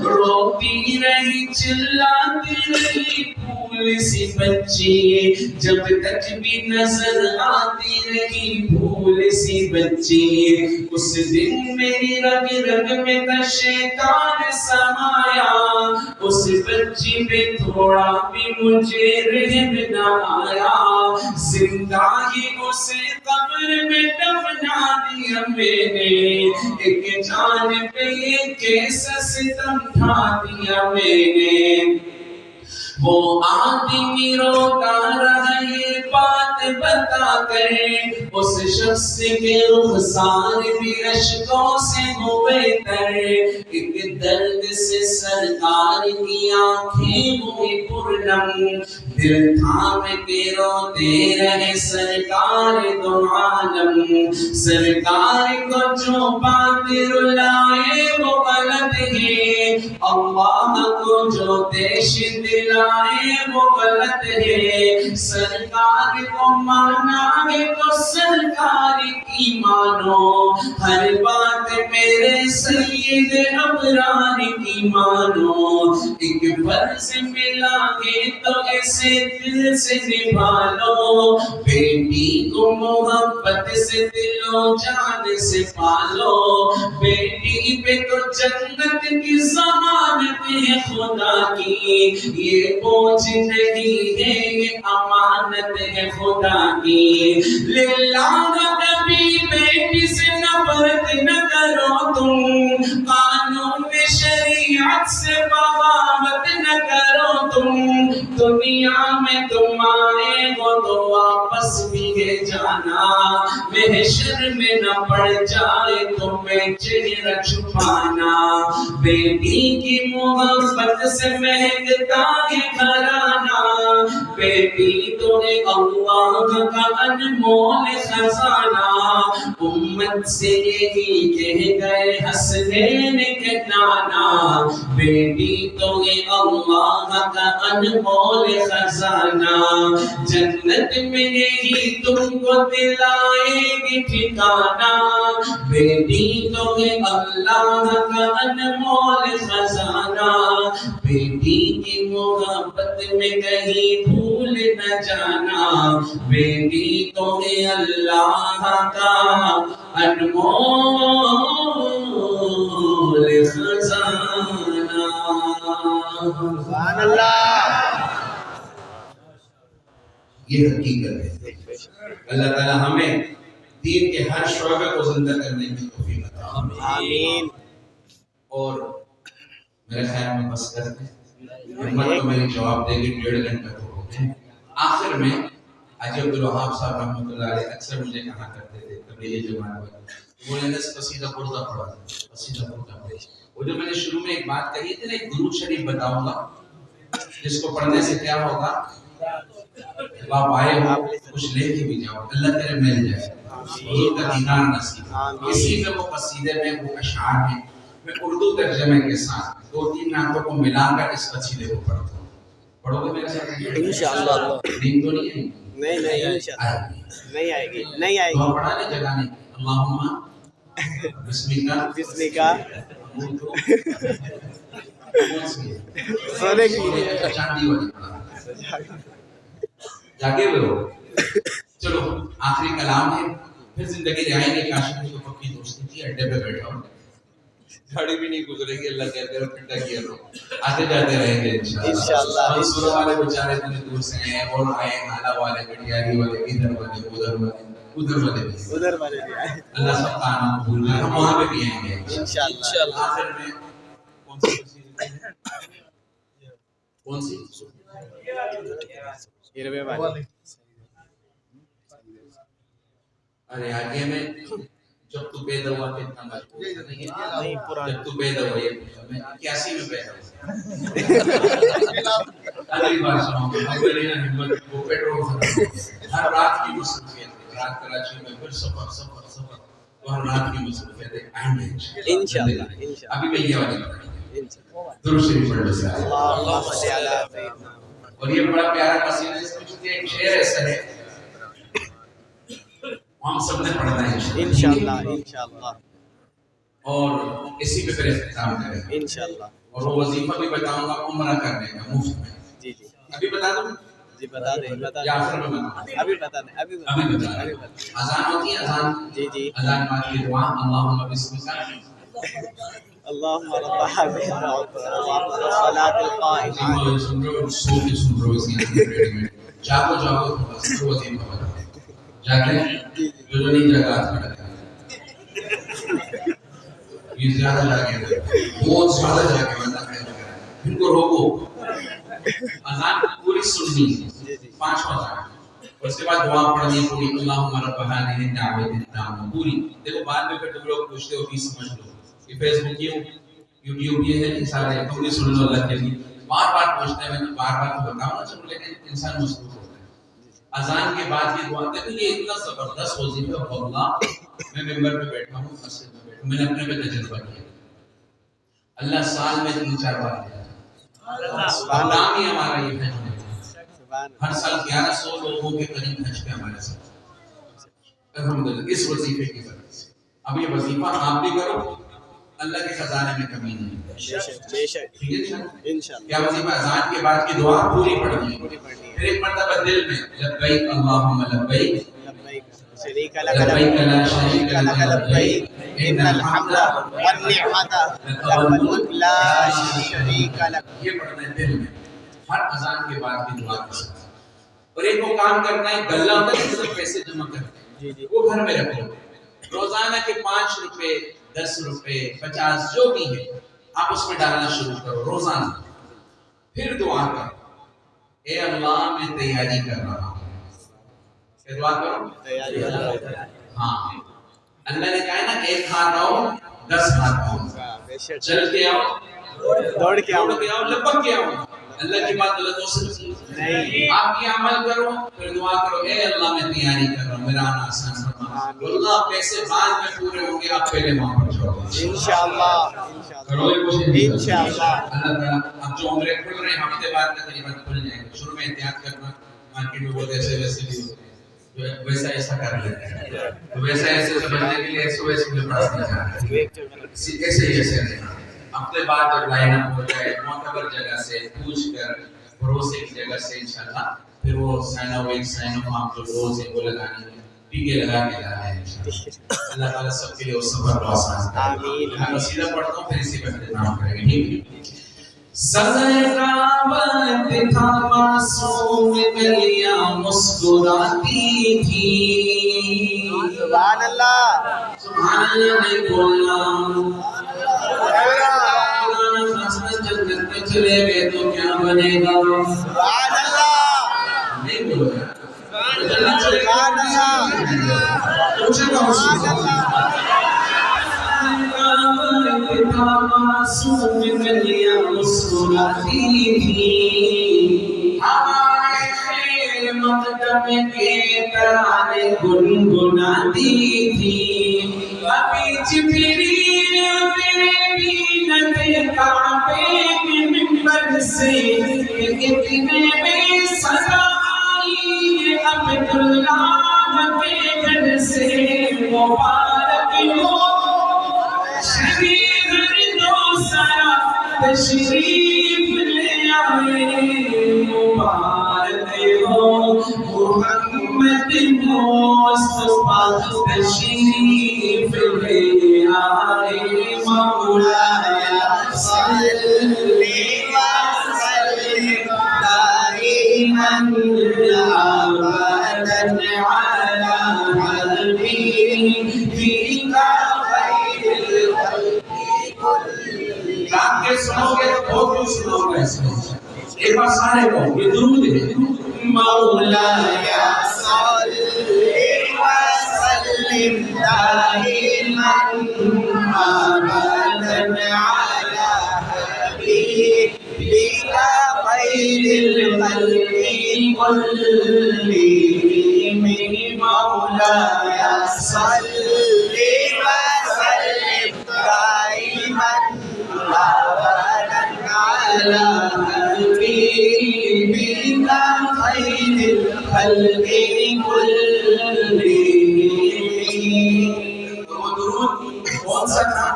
روتی رہی چلاتی رہی پھول سی بچی، جب تک بھی نظر آتی رہی پھول سی بچی، اس دن میری رگ رگ میں کا شیطان سمایا، اس بچی پہ تھوڑا بھی مجھے رحم نہ آیا، زندہ ہی اسے قبر میں دفنا دیا میں نے، ایک جان پہ یہ کیسا ستم ڈھا دیا میں نے، وہ آدمی روتا رہا یہ بات بتا کر، اس شخص کے رخسار بھی اشکوں سے ہوئے تر، ایک درد سے سرکار کی آنکھیں ہوئی پرنم، دل تھام کے روتے رہے سرکار دو عالم، سرکار کو جو بات رلائے وہ غلط ہے، اللہ کو جو دیش دلائے وہ غلط ہے، سرکار کو مانا ہے تو سرکار کی مانو، ہر بات میرے سید ابرار کی مانو، ایک فرض ملا ہے تو اسے دل سے نبھا لو، بیٹی کو محبت سے دل و جان سے پالو، بیٹی پہ تو جنت کی ضمانت ہے خدا کی، یہ بوجھ نہیں ہے یہ امانت ہے خدا کی، للہ کبھی بیٹی سے نفرت نہ کرو تم، قانون شریعت سے بغاوت نہ کرو تم، دنیا میں تم آئے ہو تو واپس بھی ہے جانا، محشر میں نہ پڑ جائے تمہیں چہرہ چھپانا، بیٹی کی محبت سے مہکتا ہے گھرانہ، بیٹی تو ہے اللہ کا انمول خزانہ، امت سے یہی کہہ گئے حسنین کے نانا، بیٹی تو ہے اللہ کا انمول خزانہ، جنت میں یہی تم کو دلائے گی ٹھکانہ، بیٹی تو ہے اللہ کا انمول خزانہ، بیٹی کی محبت میں کہیں بھول نہ جانا، بیٹی تو ہے اللہ کا انمول خزانہ۔ سبحان اللہ۔ یہ حقیقت ہے۔ اللہ تعالی ہمیں دین کے ہر شعبے کو زندہ کرنے کی توفیق عطا فرمائے۔ آمین۔ اور میرے خیال میں بس کرتے ہیں، ہمت تو میری جواب دے گی، 1.5 گھنٹہ تو ہو گئے، آخر میں حاجی عبدالوہاب صاحب رحمۃ اللہ علیہ اکثر مجھے کہا کرتے تھے تبلیغی جماعت میں، وہ نے قصیدہ بردا پڑھا، قصیدہ بردا پڑھا. وہ جو میں نے شروع میں ایک بات کہی تھی نا، ایک درود شریف بتاؤں گا جس کو پڑھنے سے کیا ہوگا، آپ آئے ہو کچھ لے کے بھی جاؤ، اللہ تیرے مل جائے، حضور کا دیدار نصیب. اسی میں وہ قصیدے میں وہ اشعار ہیں، میں اردو ترجمے کے ساتھ 2-3 نعتوں کو ملا کر اس قصیدے کو پڑھتا ہوں. پڑھو گے میرے ساتھ انشاءاللہ. نیند تو نہیں ہے؟ نہیں انشاءاللہ نہیں آئے گی. دعا پڑھا نہیں جگہ نہیں. اللہم بسمکا سونے کی چاندی والی پڑھا. جاگے ہوئے ہو؟ چلو آخری کلام ہے، پھر زندگی جائیں گے. کاشف کی تو پکی دوستی تھی، اڈے پہ بیٹھا ہوں، گاڑی بھی نہیں گزرے گی، اللہ کہتے ہیں ٹھنڈا کیا رہو، آتے جاتے رہیں گے انشاءاللہ. منصورہ والے بیچارے اتنے دور سے ہیں، اور آئے نالا والے، گٹیاری والے، ادھر والے، ادھر والے بھی آئے. اللہ سب کا آنا قبول کرے، ہم وہاں پہ بھی آئیں گے انشاءاللہ. آخر میں کون سی ارے آگے میں جب تو پیدا ہوا کتنا مجبور تھا، جب تو پیدا ہوا یہ میں 81 میں پیدا ہوا. اگلی بار سناؤں گا، میری نا ہمت وہ پیٹرول ختم. ہر رات کی مصروفیت، رات کراچی میں پھر سفر تو ہر رات کی مصروفیت آئیں گے انشاءاللہ. ابھی میں یہ والی درود شریف پڑھ لیتے ہیں. اور یہ بڑا پیارا قصیدہ ہے، اس میں چونکہ ایک شعر ایسا ہے ہم سب نے پڑھنا ہے انشاءاللہ. اور اسی پہ پھر اختتام کریں گے انشاءاللہ. اور وہ وظیفہ بھی بتاؤں گا عمرہ کرنے کا مفت میں. جی ابھی بتا دوں؟ جی بتا دیں. یا آخر میں بتا دیں؟ ابھی بتا دیں. اذان ہوتی ہے، اذان. جی اذان بعد کی دعا اللہم بسمک اللہم رب هذه الصلاة القائمة. سن رہے ہو، سو کے سن رہے ہو اس کی جاگو تھوڑا سا وظیفہ بتا. جاگے جو نہیں جاگا کھڑا یہ زیادہ جاگے، بہت زیادہ جاگے، بندہ ان کو روکو. اذان پوری سننی ہے، 5 اذان، اور اس کے بعد دعا پڑھنی پوری. اللہم رب هذه الدعوة التامة پوری. دیکھو بعد میں پھر تم لوگ پوچھتے ہو بھی سمجھ لو، یہ فیس بک یہ یوٹیوب یہ ہے، یہ سارے تم بھی سن لو اللہ کے لیے. بار پوچھتے ہیں، میں تو بار تو بتاؤں نا چلو، لیکن انسان مصروف ہوتا ہے. اذان کے بعد یہ دعا، دیکھو یہ اتنا زبردست وظیفہ واللہ. میں ممبر پہ بیٹھا ہوں، مسجد میں بیٹھا ہوں، میں نے اپنے پہ تجربہ کیا. اللہ سال میں 3-4 بار لے جاتا. کام ہی ہمارا یہ حج میں ہر سال 1100 لوگوں کے قریب حج پہ ہمارے ساتھ الحمدللہ اس وظیفے کی وجہ سے. اب یہ وظیفہ آپ بھی کرو، اللہ کے خزانے میں کمی نہیں. بے شک ٹھیک ہے انشاءاللہ. کیا وظیفہ اذان کے بعد کی دعا پوری پڑھنی ہے. پھر ایک مرتبہ دل میں لبیک اللہم لبیک شریک لبیک لا شریک لک لبیک ان الحمد والنعمت لک الملک لا شریک لک. یہ پڑھنا ہے دل میں ہر اذان کے بعد کی دعا کے ساتھ. اور ایک وہ کام کرنا ہے، غلہ ہوتا ہے جس سے پیسے جمع کرتے ہیں، وہ گھر میں رکھو. روزانہ کے 5 روپے 10 روپے 50 جو بھی ہے آپ اس میں ڈالنا شروع کرو روزانہ. پھر دعا کرو، اے اللہ میں تیاری کر رہا ہوں. دعا کرو تیاری. ہاں اللہ نے کہا ہے نا 1 ہاتھ آؤ 10 ہاتھ آؤ. چل کے آؤ، دوڑ کے آؤ، لپک کے آؤ. اللہ کی بات غلط ہو سکتی نہیں. آپ یہ عمل کرو، پھر دعا کرو اے اللہ میں تیاری کر رہا ہوں، میرا آنا آسان فرما. اللہ پیسے بعد میں پورے ہوں گے، آپ پہلے وہاں پر جاؤ انشاءاللہ. انشاءاللہ. اللہ تعالیٰ اب جو عمرے کھل رہے ہیں ہفتے بعد تقریباً کھل جائیں گے. شروع میں احتیاط کرنا، مارکیٹ میں بہت ایسے ویسے بھی ہوتے ہیں ویسا ایسا کر لیتے ہیں، تو ویسا ایسے سمجھنے کے لیے ایسے ویسے کے پاس نہیں جانا، ایسے ہی ایسے رہنا. ہفتے بعد جب لائن اپ ہو جائے معتبر جگہ سے پوچھ کر بھروسے کی جگہ سے انشاءاللہ پھر وہ سائن آف آپ جو روز ہے وہ لگانے ہیں، ٹیکے لگا کے جانا ہے انشاءاللہ. اللہ تعالیٰ سب کے لیے اس سفر کو آسان کرے. آمین. میں قصیدہ پڑھتا ہوں پھر اسی پہ اختتام کریں گے. ٹھیک ہے. سزائے تھا معصوم گلیاں مسکراتی تھی. سبحان اللہ. سبحان اللہ نہیں بولنا. جنت میں چلے گئے تو کیا بنے گا؟ سبحان اللہ نہیں بولنا. معصوم گلیاں مسکراتی تھی، ہمارے خیر مقدم کے ترانے گنگناتی تھی، ابھی جبریل میرے بینت کعبے کے منبر سے اتنے میں صدا آئی عبداللہ کے گھر سے، مبارک ہو شہید دو سرا تشریف لے آئے، مبارک ہو محمد مصطفیٰ تشریف لے آئے، مولایا صلی وسلم دائما ابدا علی حبیبک گا کے سنو گے تو بہت کچھ سنو گے اس میں، ایک بار سارے کو یہ درود ہے، مولایا صلی وسلم دائما ابدا علی حبیبک خیر الخلق کلہم، مولایا صلی وسلم دائما على حبيبك خير الخلق كلهم۔ وہ درود کون سا تھا؟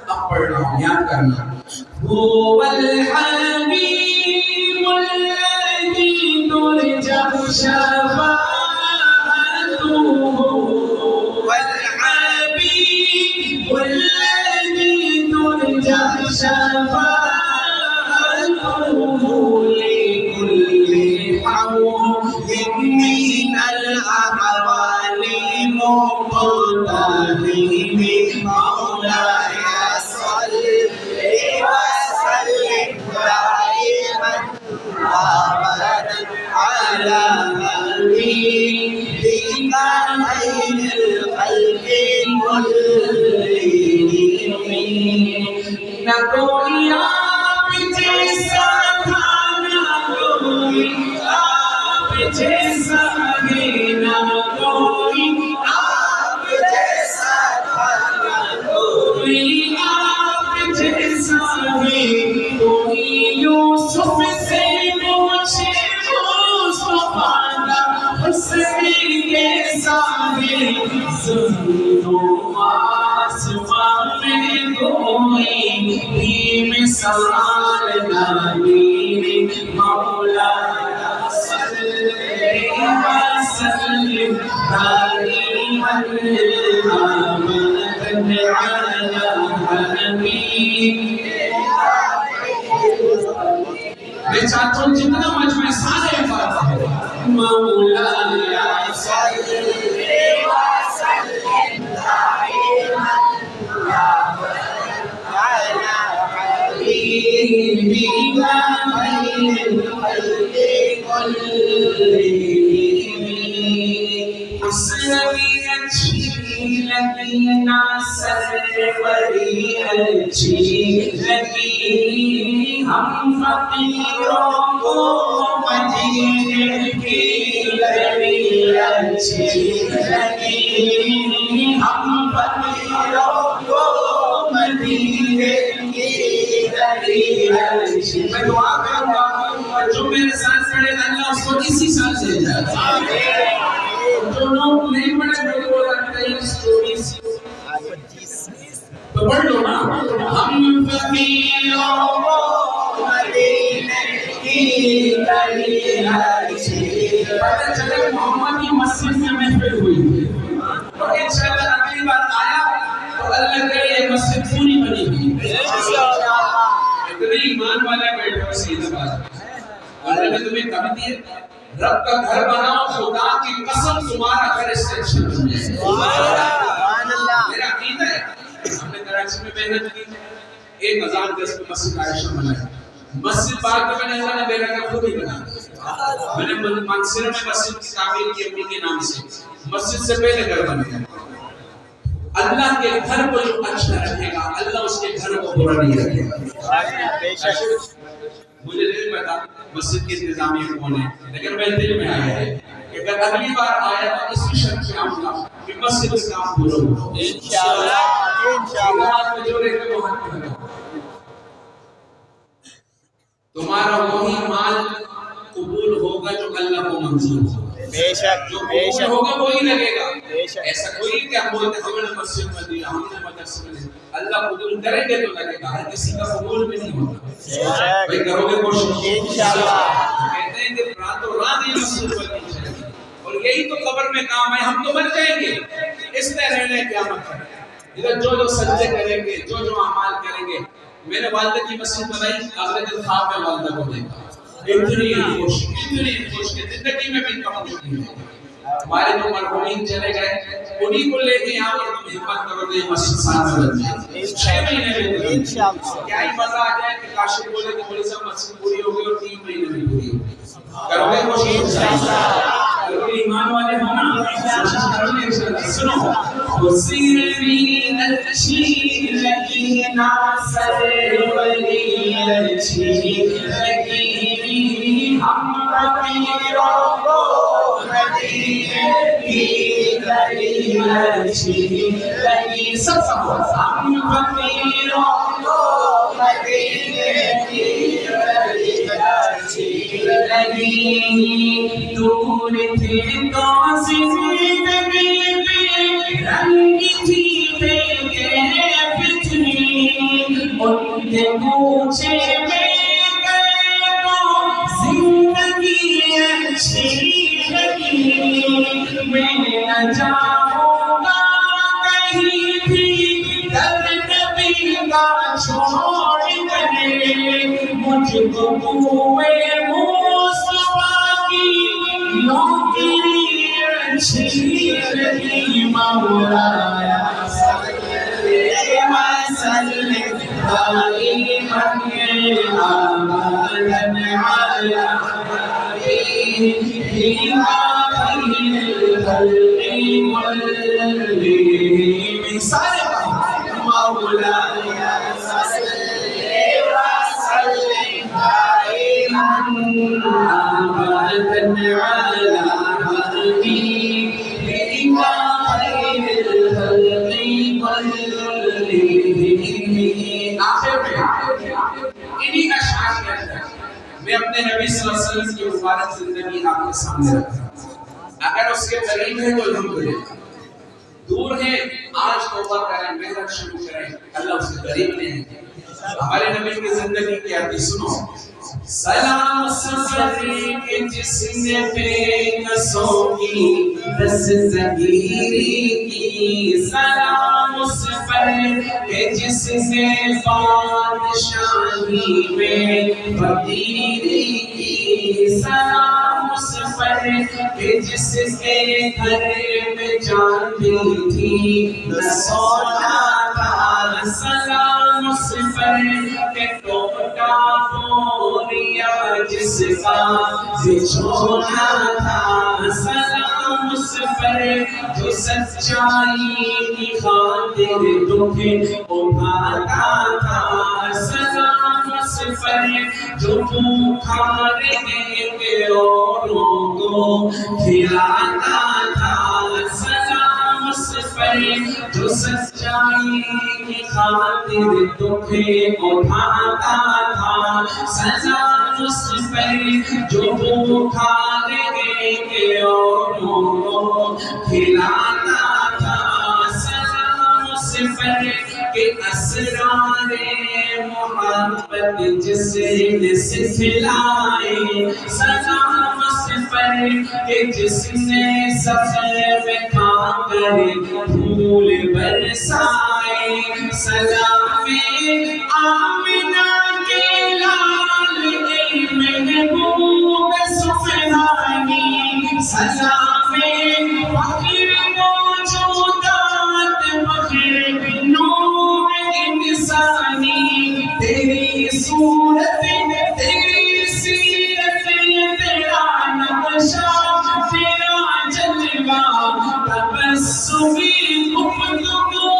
اب پڑھ رہا ہوں، یاد کرنا۔ هو الحبيب الذي ترجى شفاعته، والحبيب الذي ترجى شفاعته لكل حول من الأحوال مقتحم، مولاي صل وسلم دائما أبدا على حبيبك خير الخلق كلهم، نہ کوئی آپ جیسا تھا، نہ کوئی آپ جیسا ہے، نہ کوئی آپ جیسا تھا، نہ کوئی آپ جیسا ہے، کوئی یوسف سے مجھے مصطفیٰ کا حسن کیسا ہے، زمین و آسمان میں کوئی بھی مثال نہیں، مولانا صلی وسلم دائما ابدا علی حبیبک۔ میں چاہتا ہوں جتنا مجمع سارے بات ہے، مولانا صلی وسلم دائما على حبيبك خير الخلق كلهم، حسنی اچھی لگی نا سروری اچھی لگی، ہم فقیروں کو مدینے کی گلی اچھی لگی، ہم فقیروں کو مدینے کی گلی اچھی۔ میں دعا کروں گا جو میرے ساتھ پڑھے اللہ اس کو اسی سال سے جائے، جو لوگ نہیں پڑھے وہ لگتا ہے اسٹوری سی تو پڑھ لو نا۔ ہم فقیروں کو مدینے کی گلی اچھی، پتہ چلے محمد کی مسجد میں محفل ہوئی تھی، اور انشاءاللہ اگلی بار آیا تو اللہ کرے یہ مسجد پوری بنی ہوئی، اتنے ایمان والے بیٹھے ہو سیدھا بات، اور اللہ نے تمہیں کم دیے رب کا گھر بناؤ، خدا کی قسم تمہارا گھر اس سے اچھا بن جائے۔ میرا عقیدہ ہے، ہم نے کراچی میں محنت کی، 1010 میں مسجد عائشہ بنائی، مسجد پاک میں نے اللہ نے میرا گھر خود ہی بنا، میں نے منصر میں مسجد کی تعمیر کی اپنی کے نام سے، مسجد سے پہلے گھر بن گیا، اللہ کے گھر کو جو اچھا رکھے گا اللہ اس کے گھر کو برا نہیں رکھے گا. مجھے نہیں پتا مسجد کی انتظامیہ کون ہے، لیکن میرے دل میں آیا ہے کہ اگر اگلی بار آیا تو اسی شرط سے آؤں گا کہ مسجد اس کام پورا ہو. انشاءاللہ جو رہتے وہ ہاتھ میں لگا. تمہارا وہی مال قبول ہوگا جو اللہ کو منظور ہوگا. بے شک جو قبول ہوگا وہی لگے گا. بے شک. ایسا کوئی کہ ہم بولتے ہم نے مسجد میں دیا، ہم نے مدرسے میں دیا. اللہ قبول کریں گے تو لگے گا، ہر کسی کا قبول بھی نہیں ہوتا. بھائی کرو گے کوشش انشاءاللہ. کہتے ہیں کہ راتوں رات یہ مسجد بننی چاہیے اور یہی تو قبر میں کام ہے. ہم تو مر جائیں گے، اس طرح رہنے قیامت تک ادھر جو جو سجدے کریں گے، جو جو اعمال کریں گے. میں نے والدہ کی مسجد بنائی، اگلے دن خواب میں والدہ کو دیکھا. اتنی خوش کہ زندگی میں بھی کم خوش نہیں ہے. ہمارے جو مرحومین چلے گئے انہی کو لے کے یہاں پر تم ہمت کرو گے مسجد ساتھ میں بن جائے. 6 مہینے میں انشاءاللہ کیا ہی مزہ آ جائے کہ کاشف بولے کہ مولوی صاحب مسجد پوری ہو گئی اور 3 مہینے میں پوری ہو گئی. کرو گے کوشش انشاءاللہ. ایمان والے ہونا سنو. حسینی اچھی لگی نا سروری اچھی لگی ہم فقیروں کو مدینے کی گلی اچھی لگی. سب ہم فقیروں کو مدینے کی گلی اچھی لگی. دور تھے تو زندگی میں رنگ تھی کیف تھی ان کے پوچھے میں گئے تو زندگی اچھی لگی. میں نہ جاؤں گا کہیں بھی در نبی کا چھوڑ کر مجھ کو بوئے مصطفیٰ کی نوکری اچھی لگی. مولایا صلی وسلم دائما ابدا علی حبیبہ خیر الخلق كلهم. سارے مولایا صلی وسلم دائما ابدا علی حبیبہ خیر الخلق كلهم. آخر میں انہی اشعار کے اندر میں اپنے نبی صلی اللہ علیہ وسلم کی مبارک زندگی آپ کے سامنے رکھتا ہوں. اگر اس کے قریب ہے تو الحمدللہ، دور ہے آج توبہ کریں، محنت شروع کریں، اللہ اس کے قریب نہیں ہے. ہمارے نبی کی زندگی کی حدیث سنو. سلام سفر کے جس نے بے کسوں کی دستگیری کی. سلام سفر کے جس نے بادشاہی میں فقیری کی. سلام سفر کے جس کے گھر میں جانتی تھی نہ سونا تھا. سلام سفر کے ٹوٹا بوریا جس کا بچھونا تھا. سلام سفر جو سچائی کی خاطر دکھ اٹھاتا تھا. سلام سفر جو بھوکا رہنے کے اوروں کو کھلاتا تھا. سلام سفر جو سچائی کی خاطر دکھ اٹھاتا تھا. سلام سفر جو بھوکا رہنے کے اوروں کو کھلاتا تھا. سلام سفر کے اسرار محبت جس نے سکھلائے. سلام سفر کے جس نے سفر میں کانگر پھول برسائے. سلام آمنہ کے لال محبوب سبحانی. سلام فخر موجودات فخر نور انسانی. تیری صورت تیری سیرت تیرا نقشہ تیرا جلوہ تبسمی گفتگو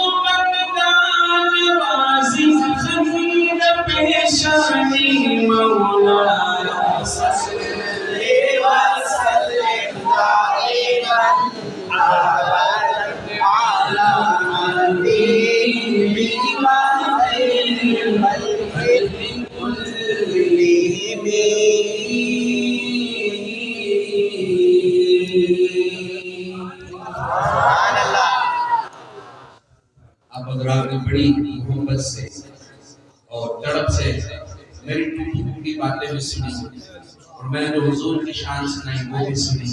بڑی محبت سے اور تڑپ سے میری ٹوٹی پھوٹی باتیں بھی سنی، اور میں نے جو حضور کی شان سنائی وہ بھی سنی،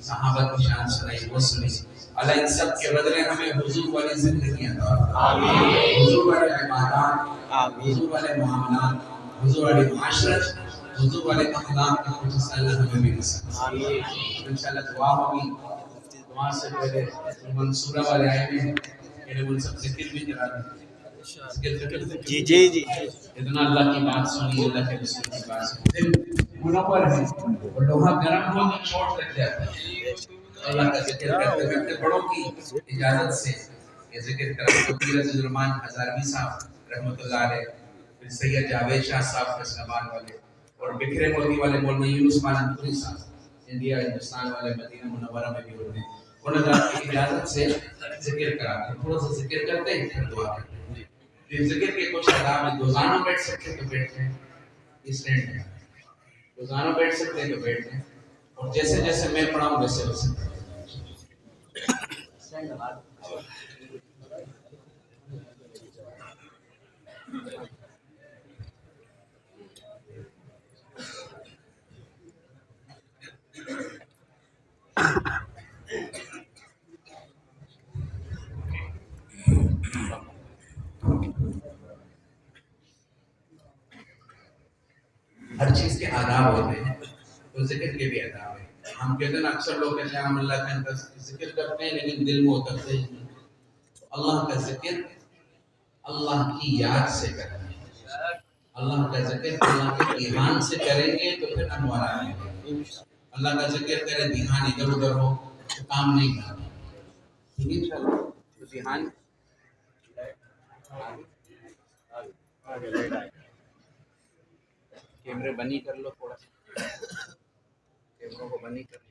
صحابہ کی شان سنائی وہ سنی۔ اللہ ان سب کے بدلے ہمیں حضور والی زندگی عطا فرمائے، حضور والے عبادات، حضور والے معاملات، حضور والی معاشرت، حضور والے اخلاق کے کچھ اللہ ہمیں بھی نصیب فرمائے۔ انشاءاللہ دعا ہوگی، دعا سے پہلے منصورہ والے آئے ہیں، انہیں ان سب ذکر بھی کرا دیں۔ جی جی جی اتنا اللہ کی بات سنی، اللہ کے رسول کی بات سنی، دل منور ہے اور لوہا گرم ہو تو چوٹ لگ جاتا ہے۔ اللہ کا ذکر کرتے کرتے بڑوں کی اجازت سے یہ ذکر کرا تو پیر عزیز الرحمان ہزاروی صاحب رحمۃ اللہ علیہ، پھر سید جاوید شاہ صاحب فیصل آباد والے، اور بکھرے موتی والے مولانا یونس خان پوری صاحب انڈیا ہندوستان والے مدینہ منورہ میں بھی ہوتے ہیں، ان حضرات کی اجازت سے ذکر کراتے ہیں۔ تھوڑا سا ذکر کرتے ہیں پھر دعا کرتے ہیں۔ یہ ذکر کے کچھ آداب ہیں، روزانہ بیٹھ سکتے تو بیٹھ ہیں، اس لینڈ میں روزانہ بیٹھ سکتے ہیں تو بیٹھ ہیں، اور جیسے جیسے میں پڑھاؤں ویسے ویسے پڑھیں۔ ہر چیز کے آداب ہوتے ہیں، تو ذکر کے بھی آداب ہیں۔ ہم کہتے ہیں نا، اکثر لوگ کہتے ہیں ہم اللہ کا ذکر کرتے ہیں لیکن دل میں اترتے ہیں۔ اللہ کا ذکر اللہ کی یاد سے کریں گے، اللہ کا ذکر اللہ کے ایمان سے کریں گے تو پھر انوار آئیں گے۔ اللہ کا ذکر کریں دھیان ادھر ادھر ہو تو کام نہیں کرنا، ٹھیک ہے؟ تو دھیان کیمرے بنی کر لو، تھوڑا سا کیمروں کو بنی کر لو۔